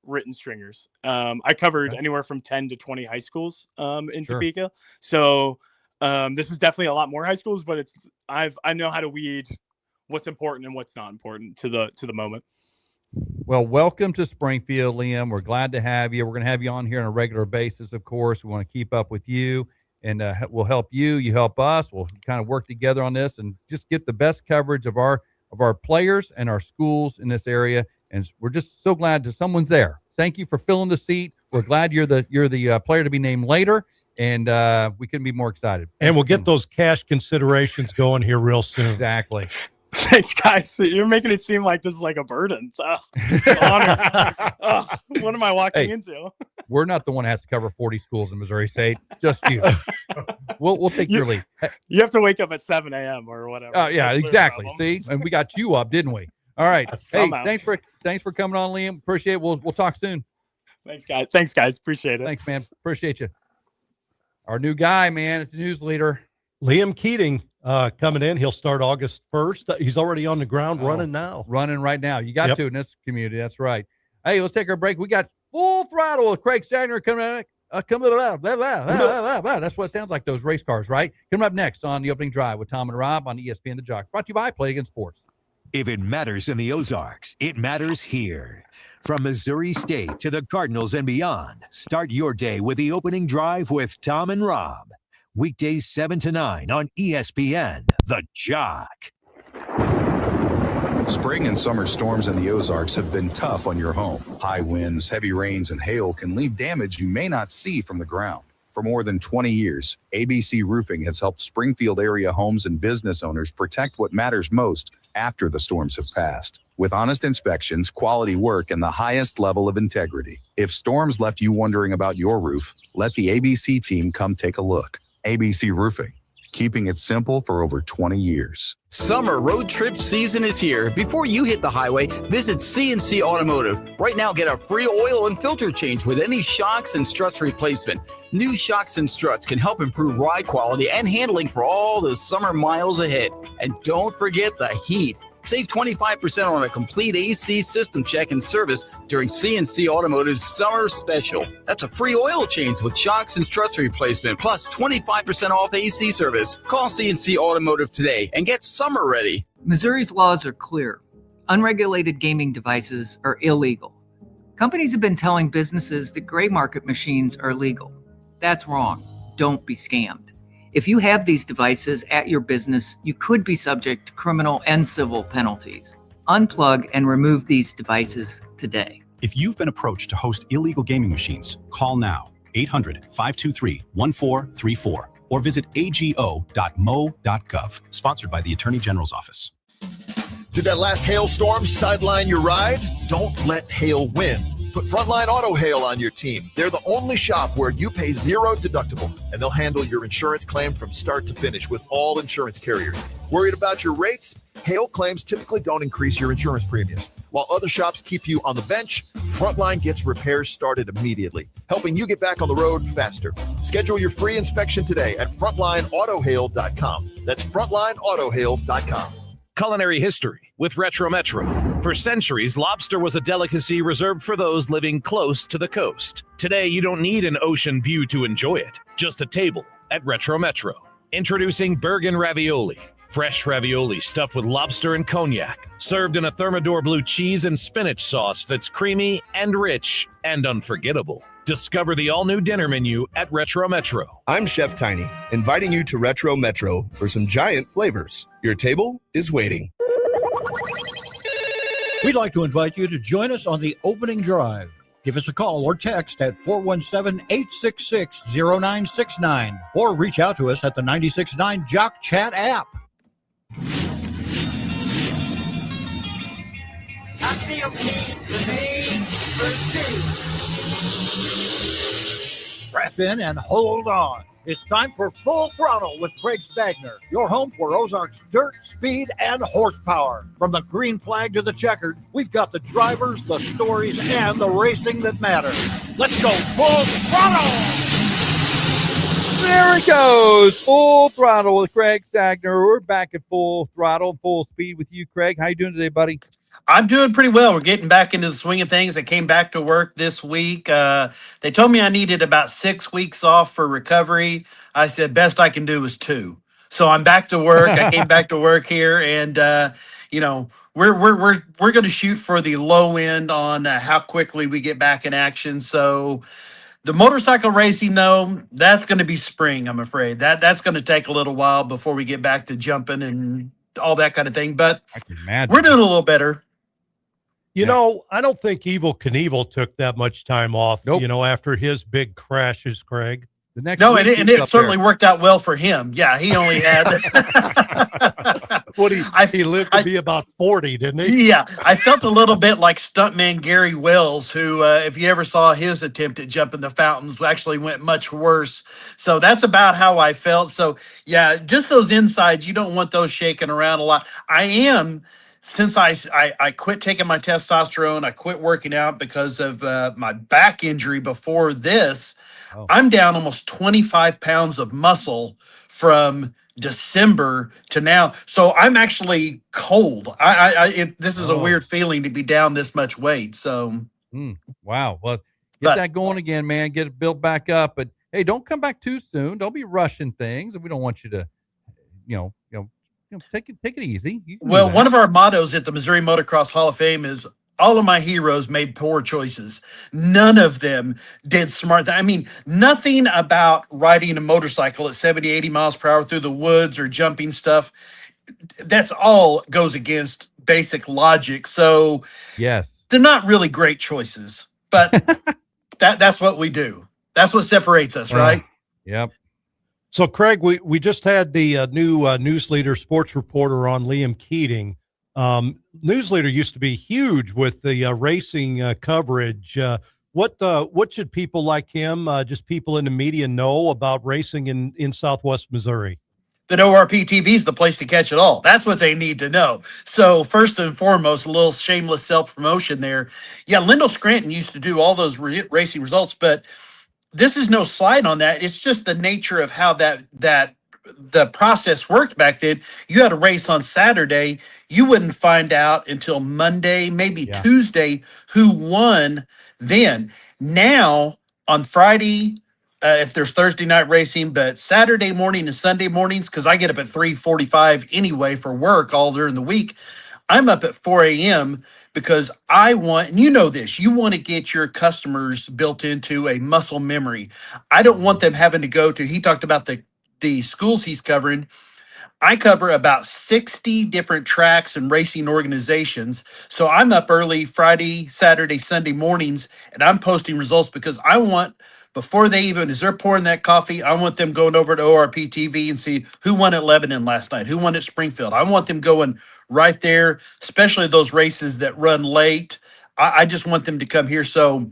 written stringers. I covered anywhere from 10 to 20 high schools in Topeka. So this is definitely a lot more high schools, but I know how to weed what's important and what's not important to the moment. Well, welcome to Springfield, Liam. We're glad to have you. We're going to have you on here on a regular basis, of course. We want to keep up with you, and we'll help you. You help us. We'll kind of work together on this and just get the best coverage of our players and our schools in this area. And we're just so glad that someone's there. Thank you for filling the seat. We're glad you're the player to be named later, and we couldn't be more excited. And we'll get those cash considerations going here real soon. Exactly. Thanks, guys. You're making it seem like this is like a burden. Honor. What am I walking into? We're not the one that has to cover 40 schools in Missouri State. Just you. We'll take your lead. You have to wake up at 7 a.m. or whatever. Oh, yeah, exactly. See, and we got you up, didn't we? All right. Somehow. Hey, thanks for coming on, Liam. Appreciate it. We'll talk soon. Thanks, guys. Appreciate it. Thanks, man. Appreciate you. Our new guy, man, the news leader, Liam Keating. Coming in, he'll start August 1st. He's already on the ground running now. Running right now. You got to in this community. That's right. Hey, let's take our break. We got Full Throttle with Craig Stagner coming out. That's what it sounds like, those race cars, right? Coming up next on the opening drive with Tom and Rob on ESPN The Jock. Brought to you by Play Against Sports. If it matters in the Ozarks, it matters here. From Missouri State to the Cardinals and beyond, start your day with the opening drive with Tom and Rob. Weekdays 7 to 9 on ESPN, The Jock. Spring and summer storms in the Ozarks have been tough on your home. High winds, heavy rains, and hail can leave damage you may not see from the ground. For more than 20 years, ABC Roofing has helped Springfield area homes and business owners protect what matters most after the storms have passed. With honest inspections, quality work, and the highest level of integrity. If storms left you wondering about your roof, let the ABC team come take a look. ABC Roofing, keeping it simple for over 20 years. Summer road trip season is here. Before you hit the highway, visit CNC Automotive. Right now, get a free oil and filter change with any shocks and struts replacement. New shocks and struts can help improve ride quality and handling for all the summer miles ahead. And don't forget the heat. Save 25% on a complete AC system check and service during CNC Automotive's Summer Special. That's a free oil change with shocks and struts replacement, plus 25% off AC service. Call CNC Automotive today and get summer ready. Missouri's laws are clear. Unregulated gaming devices are illegal. Companies have been telling businesses that gray market machines are legal. That's wrong. Don't be scammed. If you have these devices at your business, you could be subject to criminal and civil penalties. Unplug and remove these devices today. If you've been approached to host illegal gaming machines, call now 800-523-1434 or visit ago.mo.gov. Sponsored by the Attorney General's Office. Did that last hailstorm sideline your ride? Don't let hail win. Put Frontline Auto Hail on your team. They're the only shop where you pay zero deductible, and they'll handle your insurance claim from start to finish with all insurance carriers. Worried about your rates? Hail claims typically don't increase your insurance premiums. While other shops keep you on the bench, Frontline gets repairs started immediately, helping you get back on the road faster. Schedule your free inspection today at frontlineautohail.com. That's frontlineautohail.com. Culinary history with Retro Metro. For centuries, lobster was a delicacy reserved for those living close to the coast. Today, you don't need an ocean view to enjoy it, just a table at Retro Metro. Introducing Bergen Ravioli. Fresh ravioli stuffed with lobster and cognac, served in a Thermidor blue cheese and spinach sauce that's creamy and rich and unforgettable. Discover the all-new dinner menu at Retro Metro. I'm Chef Tiny, inviting you to Retro Metro for some giant flavors. Your table is waiting. We'd like to invite you to join us on the opening drive. Give us a call or text at 417-866-0969 or reach out to us at the 96.9 Jock Chat app. Strap in and hold on. It's time for Full Throttle with Craig Stagner, your home for Ozarks dirt, speed, and horsepower. From the green flag to the checkered, we've got the drivers, the stories, and the racing that matter. Let's go Full Throttle! There it goes. Full Throttle with Craig Stagner. We're back at Full Throttle, full speed with you, Craig. How you doing today, buddy? I'm doing pretty well. We're getting back into the swing of things. I came back to work this week. They told me I needed about 6 weeks off for recovery. I said, best I can do is 2. So I'm back to work. I came back to work here, and we're going to shoot for the low end on how quickly we get back in action. So the motorcycle racing, though, that's going to be spring, I'm afraid. That's going to take a little while before we get back to jumping and all that kind of thing. But I can imagine. We're doing a little better. You know, I don't think Evel Knievel took that much time off, after his big crashes, Craig. The next and it certainly worked out well for him. Yeah, he only had he lived to be about 40, didn't he? Yeah, I felt a little bit like stuntman Gary Wells, who, if you ever saw his attempt at jumping the fountains, actually went much worse. So that's about how I felt. So, yeah, just those insides, you don't want those shaking around a lot. Since I quit taking my testosterone, I quit working out because of my back injury before this, I'm down almost 25 pounds of muscle from December to now. So I'm actually cold. This is a weird feeling to be down this much weight. So, wow. Well, get that going again, man. Get it built back up. But hey, don't come back too soon. Don't be rushing things. And we don't want you to, take it easy. Well, one of our mottos at the Missouri Motocross Hall of Fame is all of my heroes made poor choices. None of them did smart. I mean, nothing about riding a motorcycle at 70, 80 miles per hour through the woods or jumping stuff. That's all goes against basic logic. So yes, they're not really great choices, but that's what we do. That's what separates us, right? Yep. So, Craig, we just had the new News Leader sports reporter on, Liam Keating. News Leader used to be huge with the racing coverage. What should people like him, just people in the media, know about racing in Southwest Missouri? That ORP TV is the place to catch it all. That's what they need to know. So first and foremost, a little shameless self-promotion there. Yeah, Lyndall Scranton used to do all those racing results, but this is no slide on that. It's just the nature of how the process worked back then. You had a race on Saturday. You wouldn't find out until Monday, maybe Tuesday, who won then. Now, on Friday, if there's Thursday night racing, but Saturday morning and Sunday mornings, because I get up at 3:45 anyway for work all during the week, I'm up at 4 a.m. because I want, and you know this, you want to get your customers built into a muscle memory. I don't want them having to go to, he talked about the schools he's covering. I cover about 60 different tracks and racing organizations. So I'm up early Friday, Saturday, Sunday mornings, and I'm posting results because I want, before they even, as they're pouring that coffee, I want them going over to ORP TV and see who won at Lebanon last night, who won at Springfield. I want them going right there, especially those races that run late. I just want them to come here. So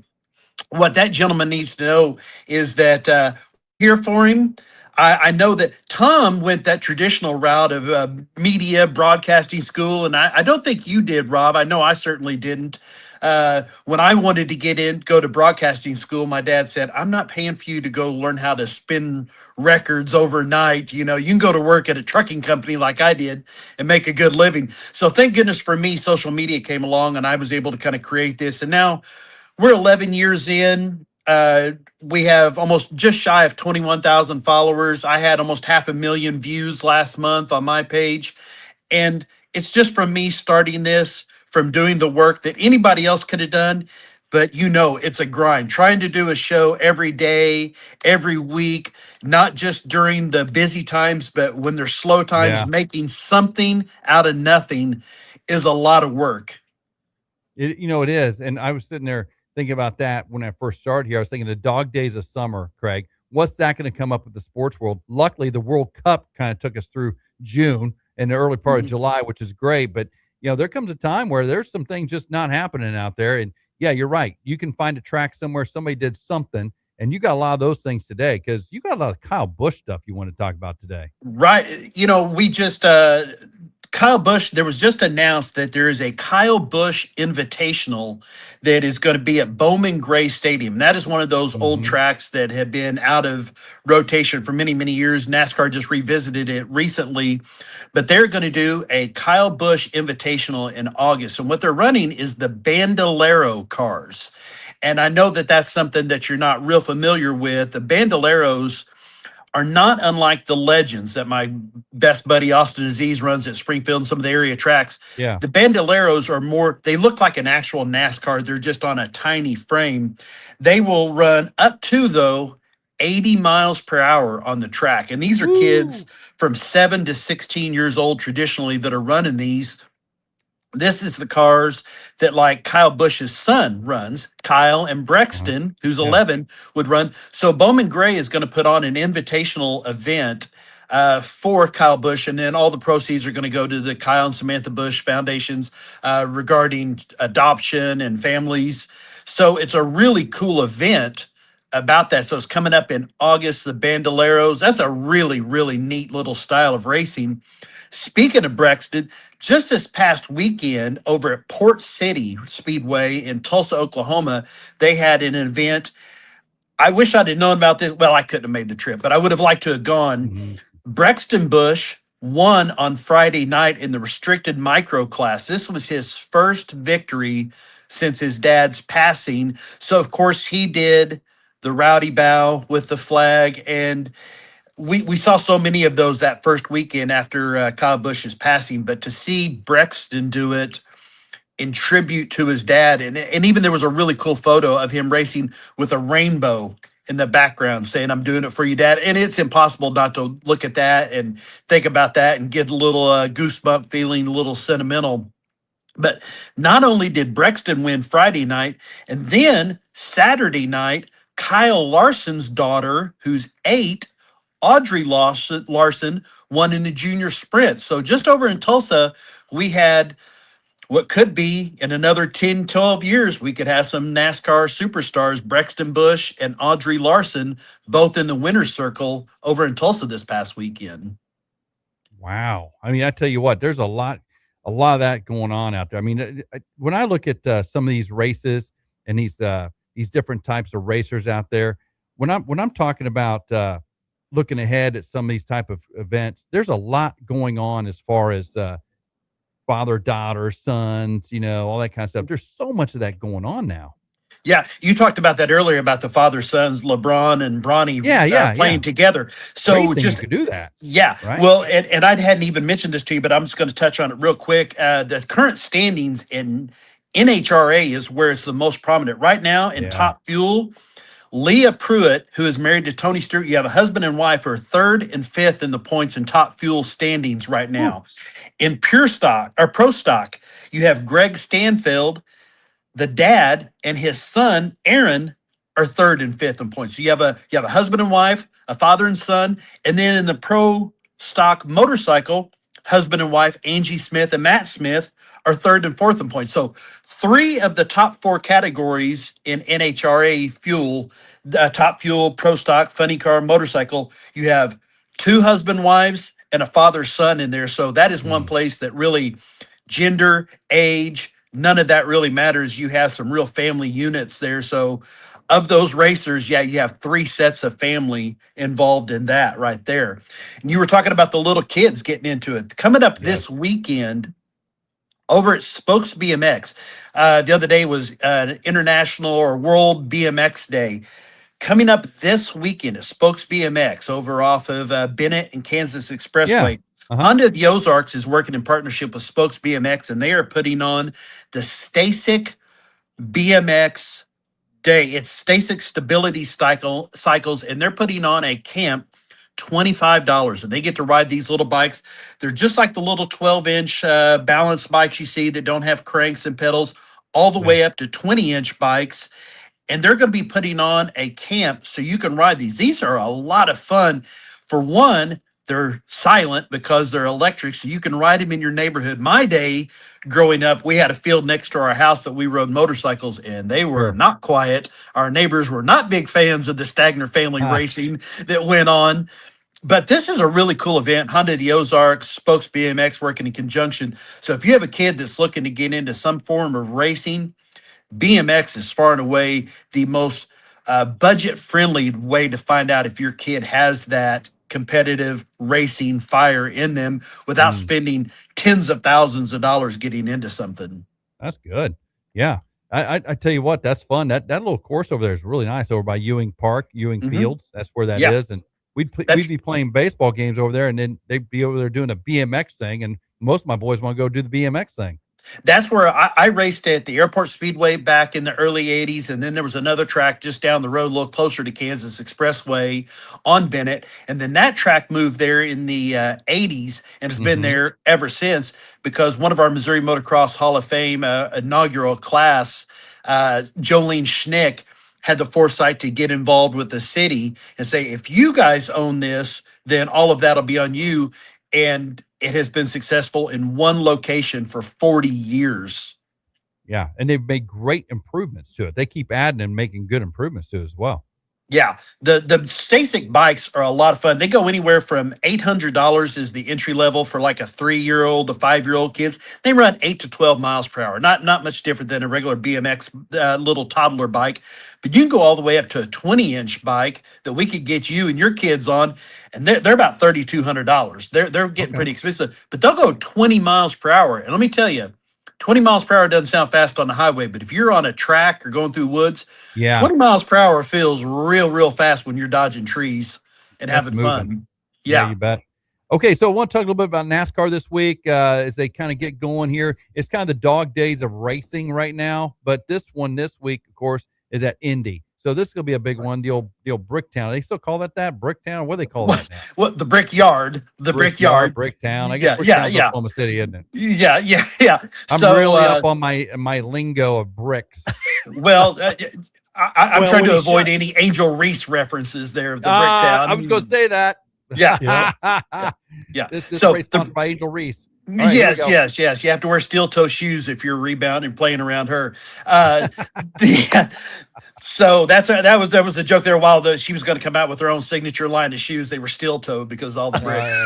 what that gentleman needs to know is that here for him. I know that Tom went that traditional route of media broadcasting school, and I don't think you did, Rob. I know I certainly didn't. When I wanted to go to broadcasting school, my dad said, "I'm not paying for you to go learn how to spin records overnight. You can go to work at a trucking company like I did and make a good living." So thank goodness for me, social media came along, and I was able to kind of create this. And now we're 11 years in. We have almost just shy of 21,000 followers. I had almost 500,000 views last month on my page. And it's just from me starting this, from doing the work that anybody else could have done. But it's a grind. Trying to do a show every day, every week, not just during the busy times, but when there's slow times, making something out of nothing is a lot of work. It is. And I was sitting there thinking about that when I first started here. I was thinking the dog days of summer, Craig. What's that going to come up with the sports world? Luckily, the World Cup kind of took us through June and the early part of July, which is great. But, there comes a time where there's some things just not happening out there. And, yeah, you're right. You can find a track somewhere, somebody did something, and you got a lot of those things today because you got a lot of Kyle Busch stuff you want to talk about today. Right. We just Kyle Busch, there was just announced that there is a Kyle Busch Invitational that is going to be at Bowman Gray Stadium. That is one of those old tracks that have been out of rotation for many, many years. NASCAR just revisited it recently, but they're going to do a Kyle Busch Invitational in August. And what they're running is the Bandolero cars. And I know that that's something that you're not real familiar with. The Bandoleros are not unlike the Legends that my best buddy Austin Aziz runs at Springfield and some of the area tracks. Yeah. The Bandoleros are more, they look like an actual NASCAR. They're just on a tiny frame. They will run up to, though, 80 miles per hour on the track. And these are kids from 7 to 16 years old traditionally that are running these. This is the cars that like Kyle Busch's son runs. Kyle and Brexton, who's 11, would run. So Bowman Gray is going to put on an invitational event for Kyle Busch, and then all the proceeds are going to go to the Kyle and Samantha Busch foundations regarding adoption and families. So it's a really cool event about that. So it's coming up in August, the Bandoleros. That's a really, really neat little style of racing. Speaking of Brexton, just this past weekend over at Port City Speedway in Tulsa, Oklahoma, they had an event. I wish I'd have known about this. Well, I couldn't have made the trip, but I would have liked to have gone. Braxton Busch won on Friday night in the restricted micro class. This was his first victory since his dad's passing. So, of course, he did the rowdy bow with the flag, and we saw so many of those that first weekend after Kyle Busch's passing, but to see Brexton do it in tribute to his dad, and even there was a really cool photo of him racing with a rainbow in the background saying, "I'm doing it for you, Dad." And it's impossible not to look at that and think about that and get a little goosebump feeling, a little sentimental. But not only did Brexton win Friday night, and then Saturday night, Kyle Larson's daughter, who's 8, Audrey Larson, won in the junior sprint. So just over in Tulsa, we had what could be in another 10, 12 years, we could have some NASCAR superstars, Brexton Busch and Audrey Larson, both in the winner's circle over in Tulsa this past weekend. Wow. I mean, I tell you what, there's a lot of that going on out there. I mean, when I look at some of these races and these different types of racers out there, when I'm talking about looking ahead at some of these type of events, there's a lot going on as far as father, daughter, sons, all that kind of stuff. There's so much of that going on now. Yeah, you talked about that earlier about the father sons, LeBron and Bronny playing together. So Racing, just you could do that. Yeah. Right? Well, and I hadn't even mentioned this to you, but I'm just going to touch on it real quick. The current standings in NHRA is where it's the most prominent right now in Top Fuel. Leah Pruitt, who is married to Tony Stewart, you have a husband and wife who are 3rd and 5th in the points in Top Fuel standings right now. In Pure Stock or Pro Stock, you have Greg Stanfield, the dad, and his son Aaron are 3rd and 5th in points. So you have a husband and wife, a father and son, and then in the Pro Stock motorcycle, husband and wife Angie Smith and Matt Smith are 3rd and 4th in points. So 3 of the top 4 categories in NHRA fuel, Top Fuel, Pro Stock, Funny Car, motorcycle, you have 2 husband wives and a father son in there. So that is one place that really gender, age, none of that really matters. You have some real family units there. So of those racers, yeah, you have 3 sets of family involved in that right there. And you were talking about the little kids getting into it. Coming up this weekend over at Spokes BMX. The other day was International or World BMX Day. Coming up this weekend at Spokes BMX over off of Bennett and Kansas Expressway. Honda of the Ozarks is working in partnership with Spokes BMX, and they are putting on the Stasic BMX Day. It's Stasic Stability Cycles, and they're putting on a camp, $25, and they get to ride these little bikes. They're just like the little 12-inch balance bikes you see that don't have cranks and pedals, all the way up to 20-inch bikes. And they're going to be putting on a camp so you can ride these. These are a lot of fun. For one, they're silent because they're electric, so you can ride them in your neighborhood. My day growing up, we had a field next to our house that we rode motorcycles, and they were not quiet. Our neighbors were not big fans of the Stagner family racing that went on. But this is a really cool event. Honda of the Ozarks, Spokes BMX working in conjunction. So if you have a kid that's looking to get into some form of racing, BMX is far and away the most budget-friendly way to find out if your kid has that competitive racing fire in them without spending tens of thousands of dollars getting into something. That's good. Yeah. I tell you what, that's fun. That little course over there is really nice over by Ewing Park, Ewing Fields. That's where that is. And we'd be playing baseball games over there, and then they'd be over there doing a BMX thing. And most of my boys want to go do the BMX thing. That's where I raced at the Airport Speedway back in the early 80s. And then there was another track just down the road, a little closer to Kansas Expressway on Bennett. And then that track moved there in the 80s and has been there ever since, because one of our Missouri Motocross Hall of Fame inaugural class, Jolene Schnick, had the foresight to get involved with the city and say, if you guys own this, then all of that'll be on you. And it has been successful in one location for 40 years. Yeah, and they've made great improvements to it. They keep adding and making good improvements to it as well. Yeah, the Stasic bikes are a lot of fun. They go anywhere from $800 is the entry level for like a 3-year-old to 5-year-old kids. They run 8 to 12 miles per hour. Not much different than a regular BMX little toddler bike. But you can go all the way up to a 20-inch bike that we could get you and your kids on, and they're about $3,200. They're getting pretty expensive, but they'll go 20 miles per hour. And let me tell you, 20 miles per hour doesn't sound fast on the highway, but if you're on a track or going through woods, 20 miles per hour feels real fast when you're dodging trees and having fun. Yeah, you bet. Okay, so I want to talk a little bit about NASCAR this week as they kind of get going here. It's kind of the dog days of racing right now, but this one this week, of course, is at Indy. So this is going to be a big one, the old Bricktown. They still call that Bricktown? What do they call that now? Well, the Brickyard. The Brickyard. Bricktown. I guess Bricktown's Oklahoma City, isn't it? Yeah. I'm really up on my lingo of bricks. Well, I'm trying to avoid any Angel Reese references there of the Bricktown. I was going to say that. Yeah. This race sponsored by Angel Reese. Right, yes. You have to wear steel toe shoes if you're rebounding playing around her. So that was the joke there. While she was going to come out with her own signature line of shoes, they were steel toed because of all the bricks.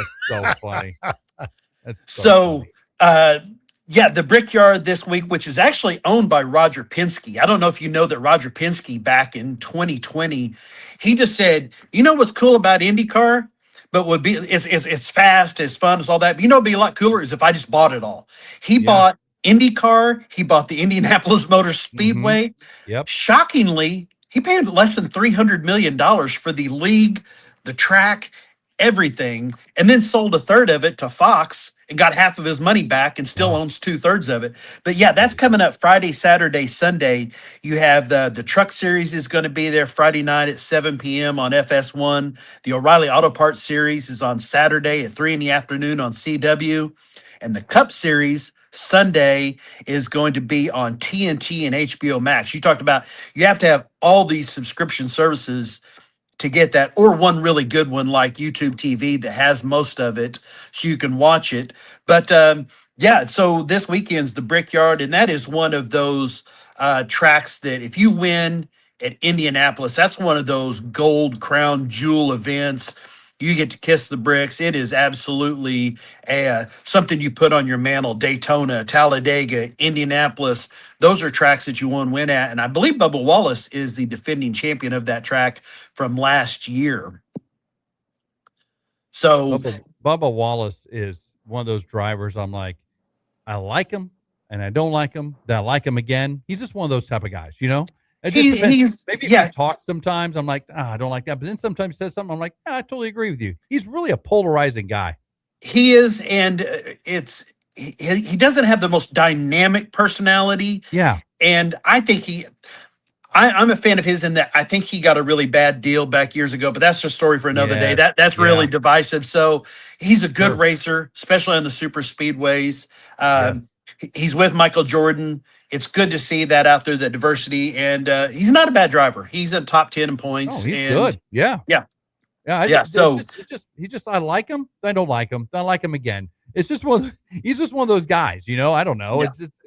That's so funny. The Brickyard this week, which is actually owned by Roger Penske. I don't know if you know that Roger Penske back in 2020, he just said, you know what's cool about IndyCar? But would be it's fast, it's fun, it's all that. But it'd be a lot cooler is if I just bought it all. He bought IndyCar, he bought the Indianapolis Motor Speedway. Yep. Shockingly, he paid less than $300 million for the league, the track, everything, and then sold a third of it to Fox and got half of his money back and still owns 2/3 of it. But yeah, that's coming up Friday, Saturday, Sunday. You have the Truck Series is going to be there Friday night at 7 p.m. on FS1. The O'Reilly Auto Parts Series is on Saturday at 3 in the afternoon on CW. And the Cup Series Sunday is going to be on TNT and HBO Max. You talked about you have to have all these subscription services to get that, or one really good one like YouTube TV that has most of it so you can watch it. But yeah, so this weekend's the Brickyard, and that is one of those tracks that if you win at Indianapolis, that's one of those gold crown jewel events. You get to kiss the bricks. It is absolutely something you put on your mantle. Daytona, Talladega, Indianapolis. Those are tracks that you want to win at. And I believe Bubba Wallace is the defending champion of that track from last year. So Bubba Wallace is one of those drivers. I'm like, I like him and I don't like him. Then I like him again. He's just one of those type of guys, you know? Maybe if he talks sometimes, I'm like, I don't like that. But then sometimes he says something, I'm like, I totally agree with you. He's really a polarizing guy. He is, and he doesn't have the most dynamic personality. Yeah. And I think I'm a fan of his in that I think he got a really bad deal back years ago, but that's a story for another day. That's really divisive. So he's a good racer, especially on the super speedways. He's with Michael Jordan. It's good to see that out there, the diversity, and he's not a bad driver. He's in top 10 in points. Oh, he's good. Yeah. So I like him. I don't like him. I like him again. It's just he's just one of those guys, you know. I don't know.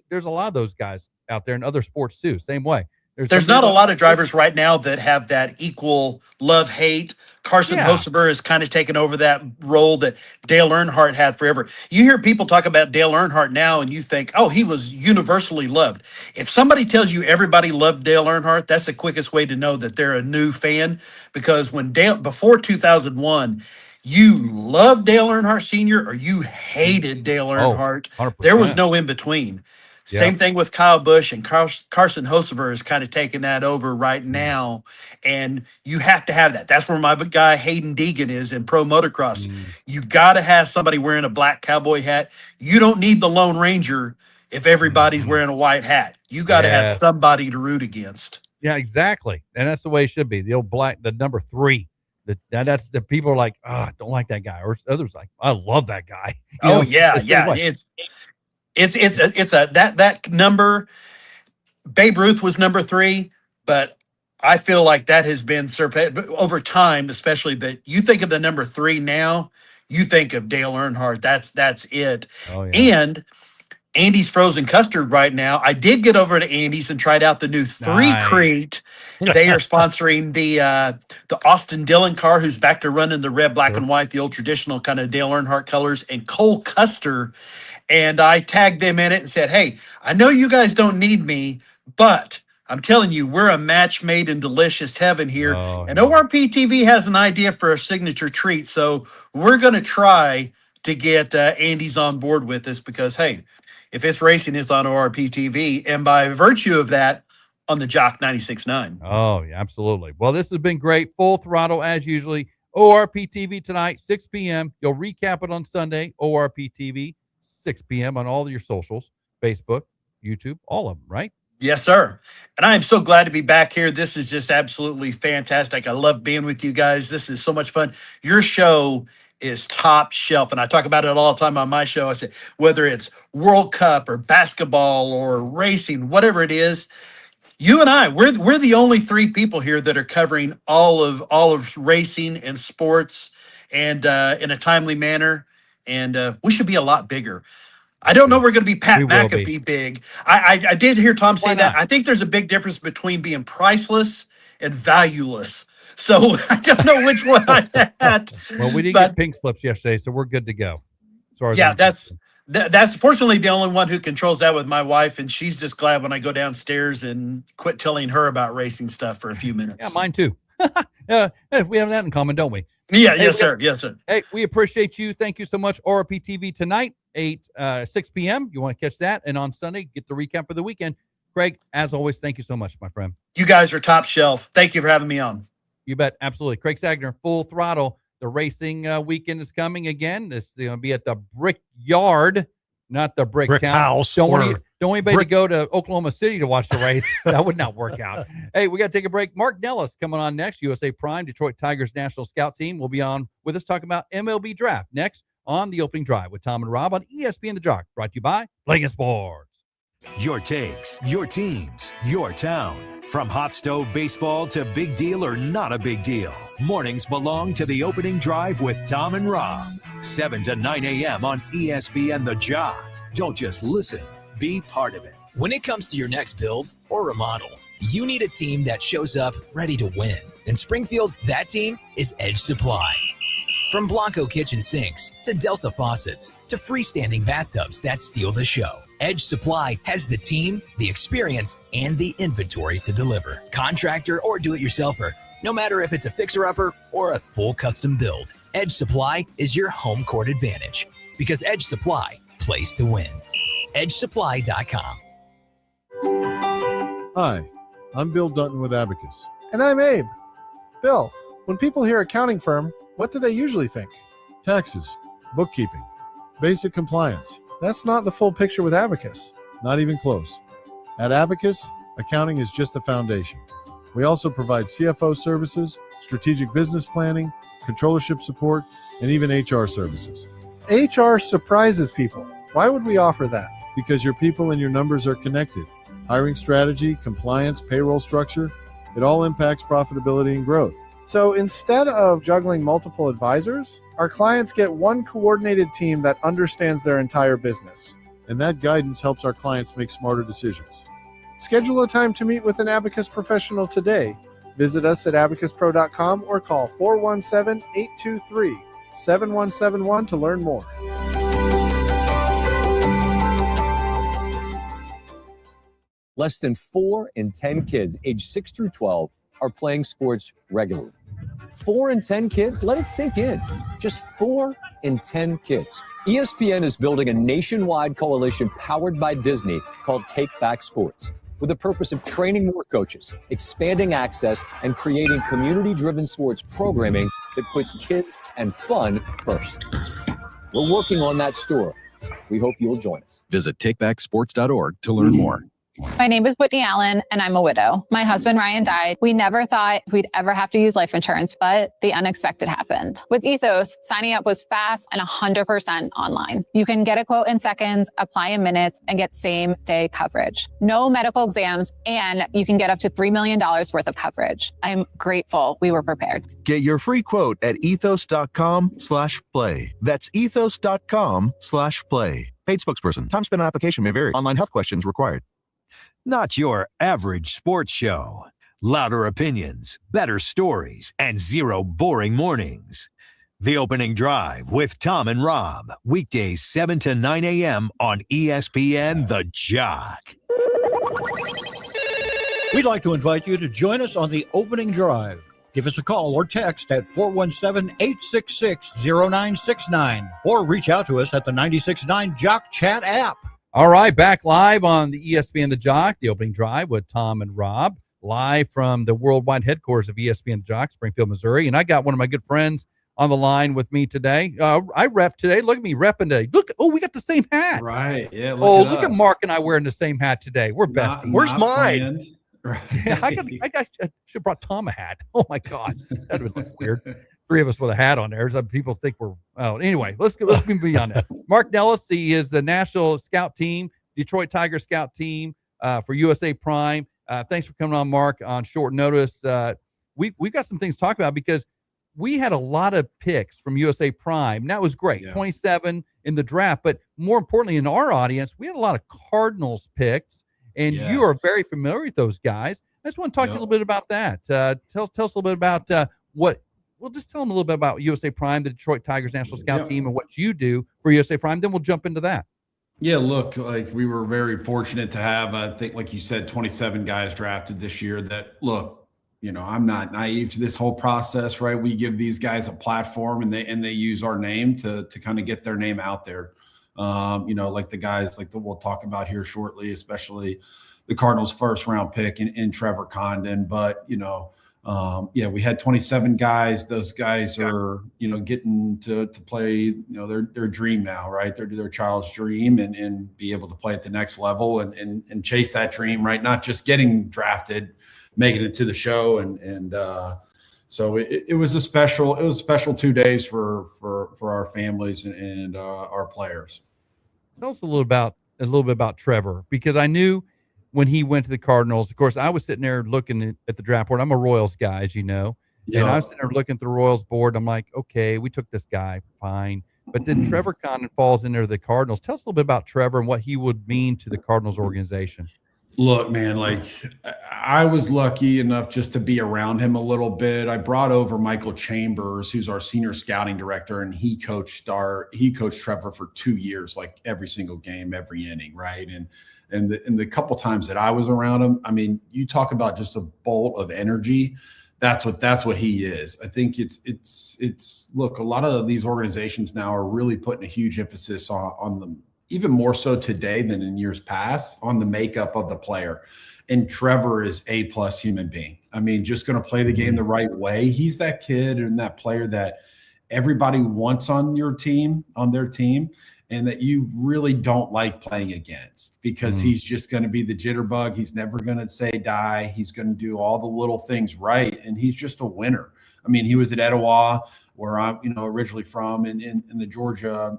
There's a lot of those guys out there in other sports too. Same way. There's not a lot of drivers right now that have that equal love-hate. Carson Hoceber has kind of taken over that role that Dale Earnhardt had forever. You hear people talk about Dale Earnhardt now, and you think, oh, he was universally loved. If somebody tells you everybody loved Dale Earnhardt, that's the quickest way to know that they're a new fan. Because before 2001, you loved Dale Earnhardt Sr. or you hated Dale Earnhardt. 100%. There was no in between. Same thing with Kyle Busch, and Carson Hoceber is kind of taking that over right now. And you have to have that. That's where my guy Hayden Deegan is in pro motocross. You got to have somebody wearing a black cowboy hat. You don't need the Lone Ranger if everybody's wearing a white hat. You got to have somebody to root against. Yeah, exactly. And that's the way it should be. The old the number 3. That's the people are like, I don't like that guy. Or others like, I love that guy. It's that number. Babe Ruth was number 3, but I feel like that has been surpassed over time, especially. But you think of the number 3 now, you think of Dale Earnhardt. That's it. And Andy's Frozen Custard right now. I did get over to Andy's and tried out the new 3 crate. They are sponsoring the Austin Dillon car, who's back to running the red, black, and white, the old traditional kind of Dale Earnhardt colors, and Cole Custer. And I tagged them in it and said, hey, I know you guys don't need me, but I'm telling you, we're a match made in delicious heaven here. And ORP TV has an idea for a signature treat. So we're going to try to get Andy's on board with this because, hey, if it's racing, it's on ORP TV. And by virtue of that, on the Jock 96.9. Oh, yeah, absolutely. Well, this has been great. Full throttle as usually. ORP TV tonight, 6 p.m. You'll recap it on Sunday, ORP TV. 6 p.m. on all your socials, Facebook, YouTube, all of them, right? Yes, sir. And I am so glad to be back here. This is just absolutely fantastic. I love being with you guys. This is so much fun. Your show is top shelf, and I talk about it all the time on my show. I say, whether it's World Cup or basketball or racing, whatever it is, you and I, we're the only 3 people here that are covering all of racing and sports and in a timely manner. And we should be a lot bigger. I don't know we're going to be Pat McAfee big. I did hear Tom say that. I think there's a big difference between being priceless and valueless. So I don't know which one I'm at. Well, we didn't get pink slips yesterday, so we're good to go. That's fortunately the only one who controls that with my wife, and she's just glad when I go downstairs and quit telling her about racing stuff for a few minutes. Yeah, mine too. We have that in common, don't we? Yes, sir. Yes, sir. Hey, we appreciate you. Thank you so much. ORP TV tonight, 6 p.m. You want to catch that. And on Sunday, get the recap of the weekend. Craig, as always, thank you so much, my friend. You guys are top shelf. Thank you for having me on. You bet. Absolutely. Craig Stagner, Full Throttle. The racing weekend is coming again. This is going to be at the Brickyard, not the Brick Town. House. Don't want anybody to go to Oklahoma City to watch the race. That would not work out. Hey, we got to take a break. Marc Nellist coming on next. USA Prime, Detroit Tigers National Scout Team will be on with us talking about MLB Draft next on The Opening Drive with Tom and Rob on ESPN The Jock. Brought to you by Playing Sports. Your takes, your teams, your town. From hot stove baseball to big deal or not a big deal. Mornings belong to The Opening Drive with Tom and Rob. 7 to 9 a.m. on ESPN The Jock. Don't just listen, be part of it. When it comes to your next build or remodel, you need a team that shows up ready to win. In Springfield, that team is Edge Supply. From Blanco kitchen sinks to Delta faucets to freestanding bathtubs that steal the show, Edge Supply has the team, the experience, and the inventory to deliver. Contractor or do-it-yourselfer, no matter if it's a fixer-upper or a full custom build, Edge Supply is your home court advantage because Edge Supply plays to win. EdgeSupply.com. Hi, I'm Bill Dutton with Abacus. And I'm Abe. Bill, when people hear accounting firm, what do they usually think? Taxes, bookkeeping, basic compliance. That's not the full picture with Abacus. Not even close. At Abacus, accounting is just the foundation. We also provide CFO services, strategic business planning, controllership support, and even HR services. HR surprises people. Why would we offer that? Because your people and your numbers are connected. Hiring strategy, compliance, payroll structure, it all impacts profitability and growth. So instead of juggling multiple advisors, our clients get one coordinated team that understands their entire business. And that guidance helps our clients make smarter decisions. Schedule a time to meet with an Abacus professional today. Visit us at abacuspro.com or call 417-823-7171 to learn more. Less than 4 in 10 kids aged 6 through 12 are playing sports regularly. 4 in 10 kids? Let it sink in. Just 4 in 10 kids. ESPN is building a nationwide coalition powered by Disney called Take Back Sports, with the purpose of training more coaches, expanding access, and creating community-driven sports programming that puts kids and fun first. We're working on that story. We hope you'll join us. Visit takebacksports.org to learn more. My name is Whitney Allen, and I'm a widow. My husband, Ryan, died. We never thought we'd ever have to use life insurance, but the unexpected happened. With Ethos, signing up was fast and 100% online. You can get a quote in seconds, apply in minutes, and get same-day coverage. No medical exams, and you can get up to $3 million worth of coverage. I'm grateful we were prepared. Get your free quote at ethos.com/play. That's ethos.com/play. Paid spokesperson. Time spent on application may vary. Online health questions required. Not your average sports show. Louder opinions, better stories, and zero boring mornings. The Opening Drive with Tom and Rob. Weekdays 7 to 9 a.m. on ESPN The Jock. We'd like to invite you to join us on The Opening Drive. Give us a call or text at 417-866-0969 or reach out to us at the 96.9 Jock Chat app. All right, back live on the ESPN The Jock, The Opening Drive with Tom and Rob, live from the worldwide headquarters of ESPN The Jock, Springfield, Missouri. And I got one of my good friends on the line with me today. I rep today. Look at me repping today. Look, we got the same hat. Right, yeah. Look at Marc and I wearing the same hat today. We're besties. Where's mine? Right. Yeah, I should have brought Tom a hat. Oh, my God. That would look weird. 3 of us with a hat on there. Some people think we're anyway, let's move beyond that. Marc Nellist, he is the National Scout Team, Detroit Tiger Scout Team for USA Prime. Thanks for coming on, Marc, on short notice. We've got some things to talk about because we had a lot of picks from USA Prime. And that was great. Yeah. 27 in the draft, but more importantly in our audience, we had a lot of Cardinals picks, and you are very familiar with those guys. I just want to talk a little bit about that. Tell us a little bit about Well, just tell them a little bit about USA Prime, the Detroit Tigers National Scout Team, and what you do for USA Prime. Then we'll jump into that. Yeah, look, like we were very fortunate to have, I think, like you said, 27 guys drafted this year that, look, I'm not naive to this whole process, right? We give these guys a platform and they use our name to kind of get their name out there. Like the guys like that we'll talk about here shortly, especially the Cardinals' first round pick in Trevor Condon. But, Yeah, we had 27 guys. Those guys are, getting to play, their dream now, right? Their child's dream and be able to play at the next level and chase that dream, right? Not just getting drafted, making it to the show. So it was a special 2 days for our families and our players. Tell us a little bit about Trevor, because I knew when he went to the Cardinals, of course, I was sitting there looking at the draft board. I'm a Royals guy, as you know, and I was sitting there looking at the Royals board. I'm like, okay, we took this guy, fine. But then Trevor Condon falls into the Cardinals. Tell us a little bit about Trevor and what he would mean to the Cardinals organization. Look, man, I was lucky enough just to be around him a little bit. I brought over Michael Chambers, who's our senior scouting director, and he coached Trevor for 2 years, like every single game, every inning, right? And the couple times that I was around him, I mean, you talk about just a bolt of energy. That's what he is. I think it's look, a lot of these organizations now are really putting a huge emphasis on them, even more so today than in years past, on the makeup of the player. And Trevor is A+ human being. I mean, just going to play the game the right way. He's that kid and that player that everybody wants on their team, and that you really don't like playing against, because he's just going to be the jitterbug. He's never going to say die. He's going to do all the little things right. And he's just a winner. I mean, he was at Etowah, where I'm, originally from in the Georgia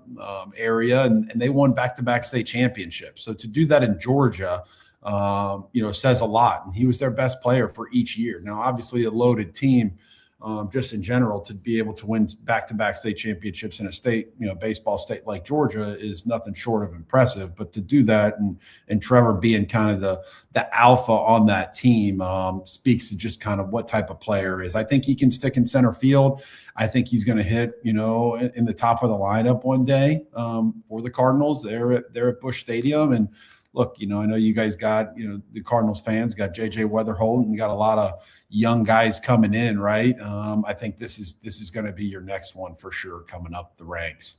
area, and they won back-to-back state championships. So to do that in Georgia, says a lot. And he was their best player for each year. Now, obviously a loaded team, just in general, to be able to win back-to-back state championships in a state, baseball state like Georgia is nothing short of impressive. But to do that and Trevor being kind of the alpha on that team speaks to just kind of what type of player is. I think he can stick in center field. I think he's going to hit, in the top of the lineup one day for the Cardinals. They're at Busch Stadium. And look, I know you guys got, the Cardinals fans got JJ Weatherholt, and you got a lot of young guys coming in, right? I think this is going to be your next one for sure, coming up the ranks.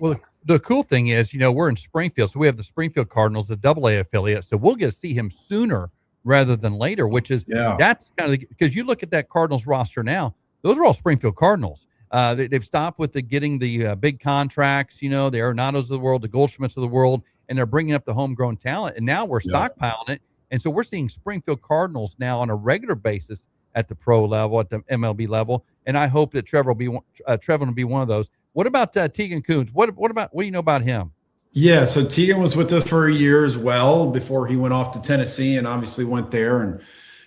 Well, the cool thing is, we're in Springfield, so we have the Springfield Cardinals, the AA affiliate, so we'll get to see him sooner rather than later, which is that's kind of because you look at that Cardinals roster now; those are all Springfield Cardinals. They've stopped with getting the big contracts, the Arenados of the world, the Goldschmidts of the world, and they're bringing up the homegrown talent. And now we're stockpiling it. And so we're seeing Springfield Cardinals now on a regular basis at the pro level, at the MLB level. And I hope that Trevor will be one of those. What about Tegan Coons? What do you know about him? Yeah, so Tegan was with us for a year as well before he went off to Tennessee, and obviously went there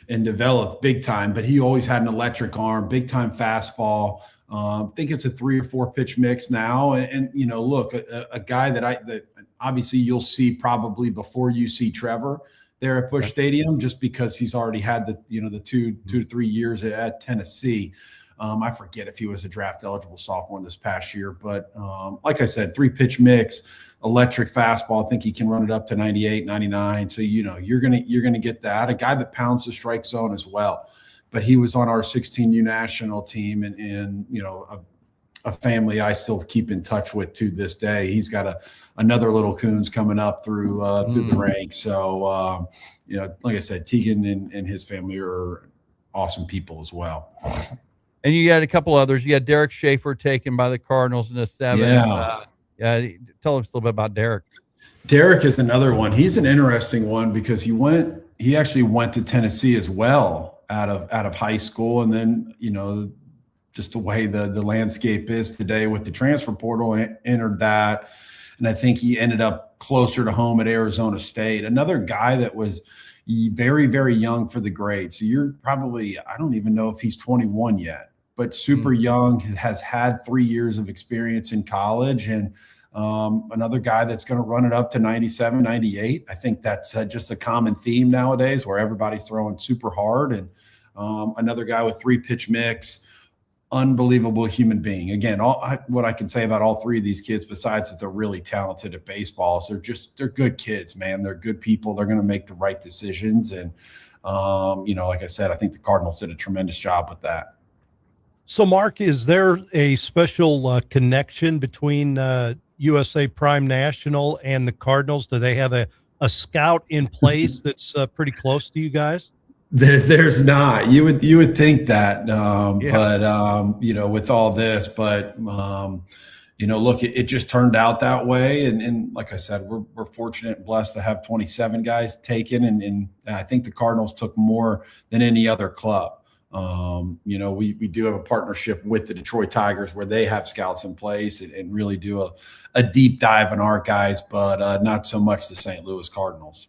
and developed big time. But he always had an electric arm, big time fastball. I think it's a 3 or 4 pitch mix now. And look, a guy that obviously you'll see probably before you see Trevor there at Busch Stadium, just because he's already had the 2 to 3 years at Tennessee. I forget if he was a draft eligible sophomore this past year, but like I said, 3 pitch mix, electric fastball. I think he can run it up to 98, 99. So, you're going to get that. A guy that pounds the strike zone as well. But he was on our 16U national team and a family I still keep in touch with to this day. He's got another little Coons coming up through the ranks. So, like I said, Tegan and his family are awesome people as well. And you got a couple others. You got Derek Schaefer taken by the Cardinals in a 7. Tell us a little bit about Derek. Derek is another one. He's an interesting one because he actually went to Tennessee as well out of high school. And then, just the way the landscape is today with the transfer portal, entered that. And I think he ended up closer to home at Arizona State. Another guy that was very, very young for the grade. So you're probably, I don't even know if he's 21 yet, but super young, has had 3 years of experience in college. And another guy that's going to run it up to 97, 98. I think that's just a common theme nowadays where everybody's throwing super hard. And another guy with 3 pitch mix, unbelievable human being. Again, what I can say about all 3 of these kids, besides that they're really talented at baseball, is they're good kids, man. They're good people. They're going to make the right decisions. And, like I said, I think the Cardinals did a tremendous job with that. So, Marc, is there a special connection between USA Prime National and the Cardinals? Do they have a scout in place that's pretty close to you guys? There's not. You would think that, but with all this, but look, it just turned out that way, and like I said, we're fortunate and blessed to have 27 guys taken, and I think the Cardinals took more than any other club. We do have a partnership with the Detroit Tigers where they have scouts in place and really do a deep dive on our guys, but not so much the St. Louis Cardinals.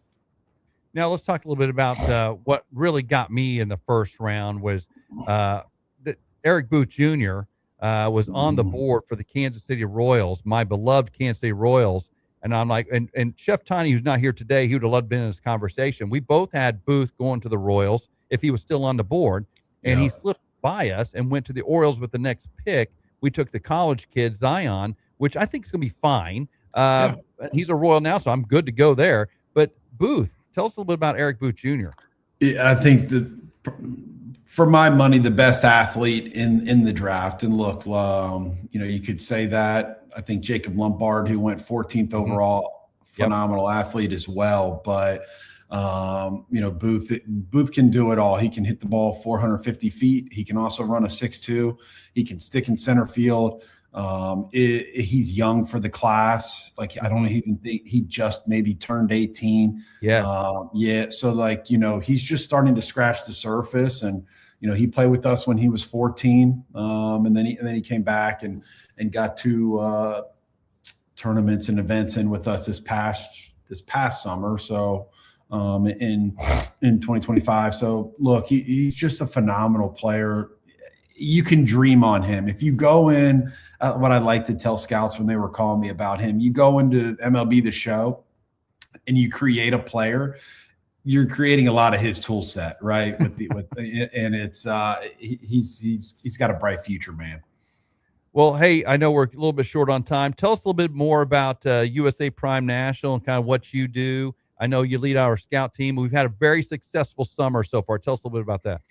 Now let's talk a little bit about what really got me in the first round was that Eric Booth Jr. Was on the board for the Kansas City Royals, my beloved Kansas City Royals. And I'm like, and Chef Tiny, who's not here today, he would have loved been in this conversation. We both had Booth going to the Royals if he was still on the board, and he slipped by us and went to the Orioles with the next pick. We took the college kid Zion, which I think is going to be fine. He's a Royal now, so I'm good to go there. But Booth, tell us a little bit about Eric Booth Jr. I think for my money, the best athlete in the draft. And look, you could say that. I think Jacob Lombard, who went 14th overall, phenomenal athlete as well. But Booth can do it all. He can hit the ball 450 feet. He can also run a 6'2". He can stick in center field. He's young for the class. Like, I don't even think he just maybe turned 18. Yes. So he's just starting to scratch the surface, and he played with us when he was 14. And then he came back and got two tournaments and events in with us this past summer. So in 2025. So look, he's just a phenomenal player. You can dream on him. If you go in, what I like to tell scouts when they were calling me about him, you go into MLB The Show and you create a player, you're creating a lot of his tool set, right? And it's he's got a bright future, man. Well, hey, I know we're a little bit short on time. Tell us a little bit more about USA Prime National and kind of what you do. I know you lead our scout team. We've had a very successful summer so far. Tell us a little bit about that.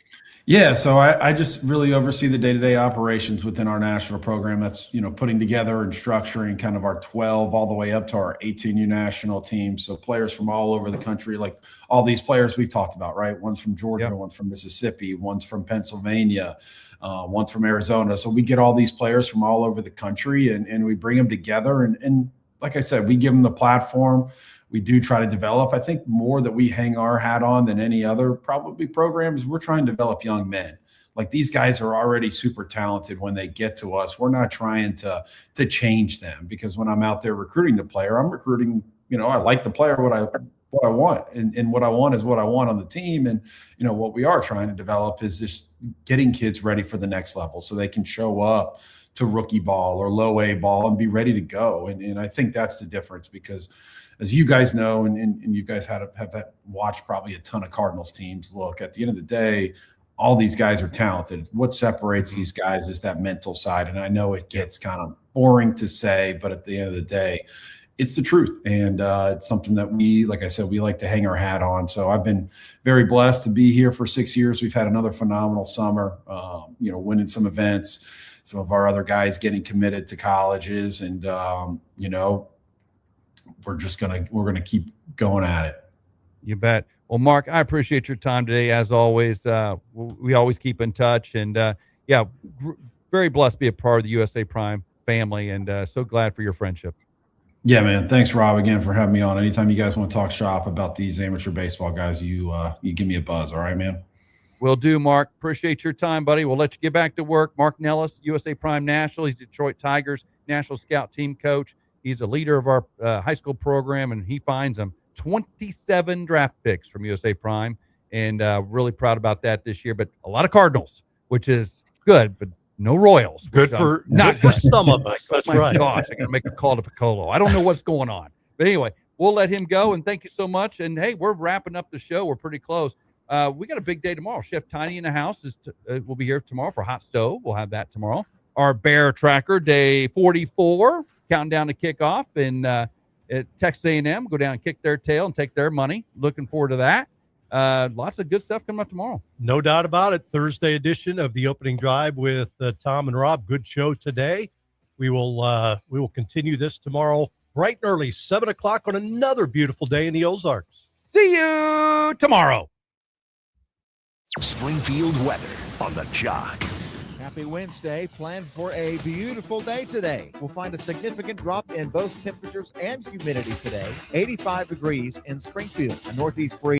Yeah, so I just really oversee the day-to-day operations within our national program. That's, putting together and structuring kind of our 12 all the way up to our 18U national team. So players from all over the country, like all these players we've talked about, right? One's from Georgia, one's from Mississippi, one's from Pennsylvania, one's from Arizona. So we get all these players from all over the country and we bring them together. And like I said, we give them the platform. We do try to develop. I think more that we hang our hat on than any other probably programs, we're trying to develop young men. Like, these guys are already super talented when they get to us. We're not trying to change them, because when I'm out there recruiting the player, I'm recruiting, I like the player, what I want. And what I want is what I want on the team. And, what we are trying to develop is just getting kids ready for the next level so they can show up to rookie ball or low A ball and be ready to go. And I think that's the difference, because as you guys know, and you guys have that watch probably a ton of Cardinals teams. Look, at the end of the day, all these guys are talented. What separates these guys is that mental side. And I know it gets kind of boring to say, but at the end of the day, it's the truth. And it's something that we, like I said, we like to hang our hat on. So I've been very blessed to be here for 6 years. We've had another phenomenal summer, winning some events, some of our other guys getting committed to colleges, and, we're going to keep going at it. You bet. Well, Marc, I appreciate your time today. As always, we always keep in touch, and very blessed to be a part of the USA Prime family, and so glad for your friendship. Yeah, man. Thanks, Rob, again for having me on. Anytime you guys want to talk shop about these amateur baseball guys, you give me a buzz. All right, man. Will do, Marc. Appreciate your time, buddy. We'll let you get back to work. Marc Nellist, USA Prime National. He's Detroit Tigers National Scout Team Coach. He's a leader of our high school program, and he finds them 27 draft picks from USA Prime, and really proud about that this year. But a lot of Cardinals, which is good, but no Royals. Good for some of us. That's right. Gosh, I got to make a call to Piccolo. I don't know what's going on. But anyway, we'll let him go, and thank you so much. And, hey, we're wrapping up the show. We're pretty close. We got a big day tomorrow. Chef Tiny in the house will be here tomorrow for Hot Stove. We'll have that tomorrow. Our Bear Tracker, day 44. Counting down to kickoff, and at Texas A&M, go down and kick their tail and take their money. Looking forward to that. Lots of good stuff coming up tomorrow. No doubt about it. Thursday edition of the Opening Drive with Tom and Rob. Good show today. We will continue this tomorrow bright and early, 7 o'clock on another beautiful day in the Ozarks. See you tomorrow. Springfield weather on the Jock. Happy Wednesday. Plan for a beautiful day today. We'll find a significant drop in both temperatures and humidity today. 85 degrees in Springfield. A northeast breeze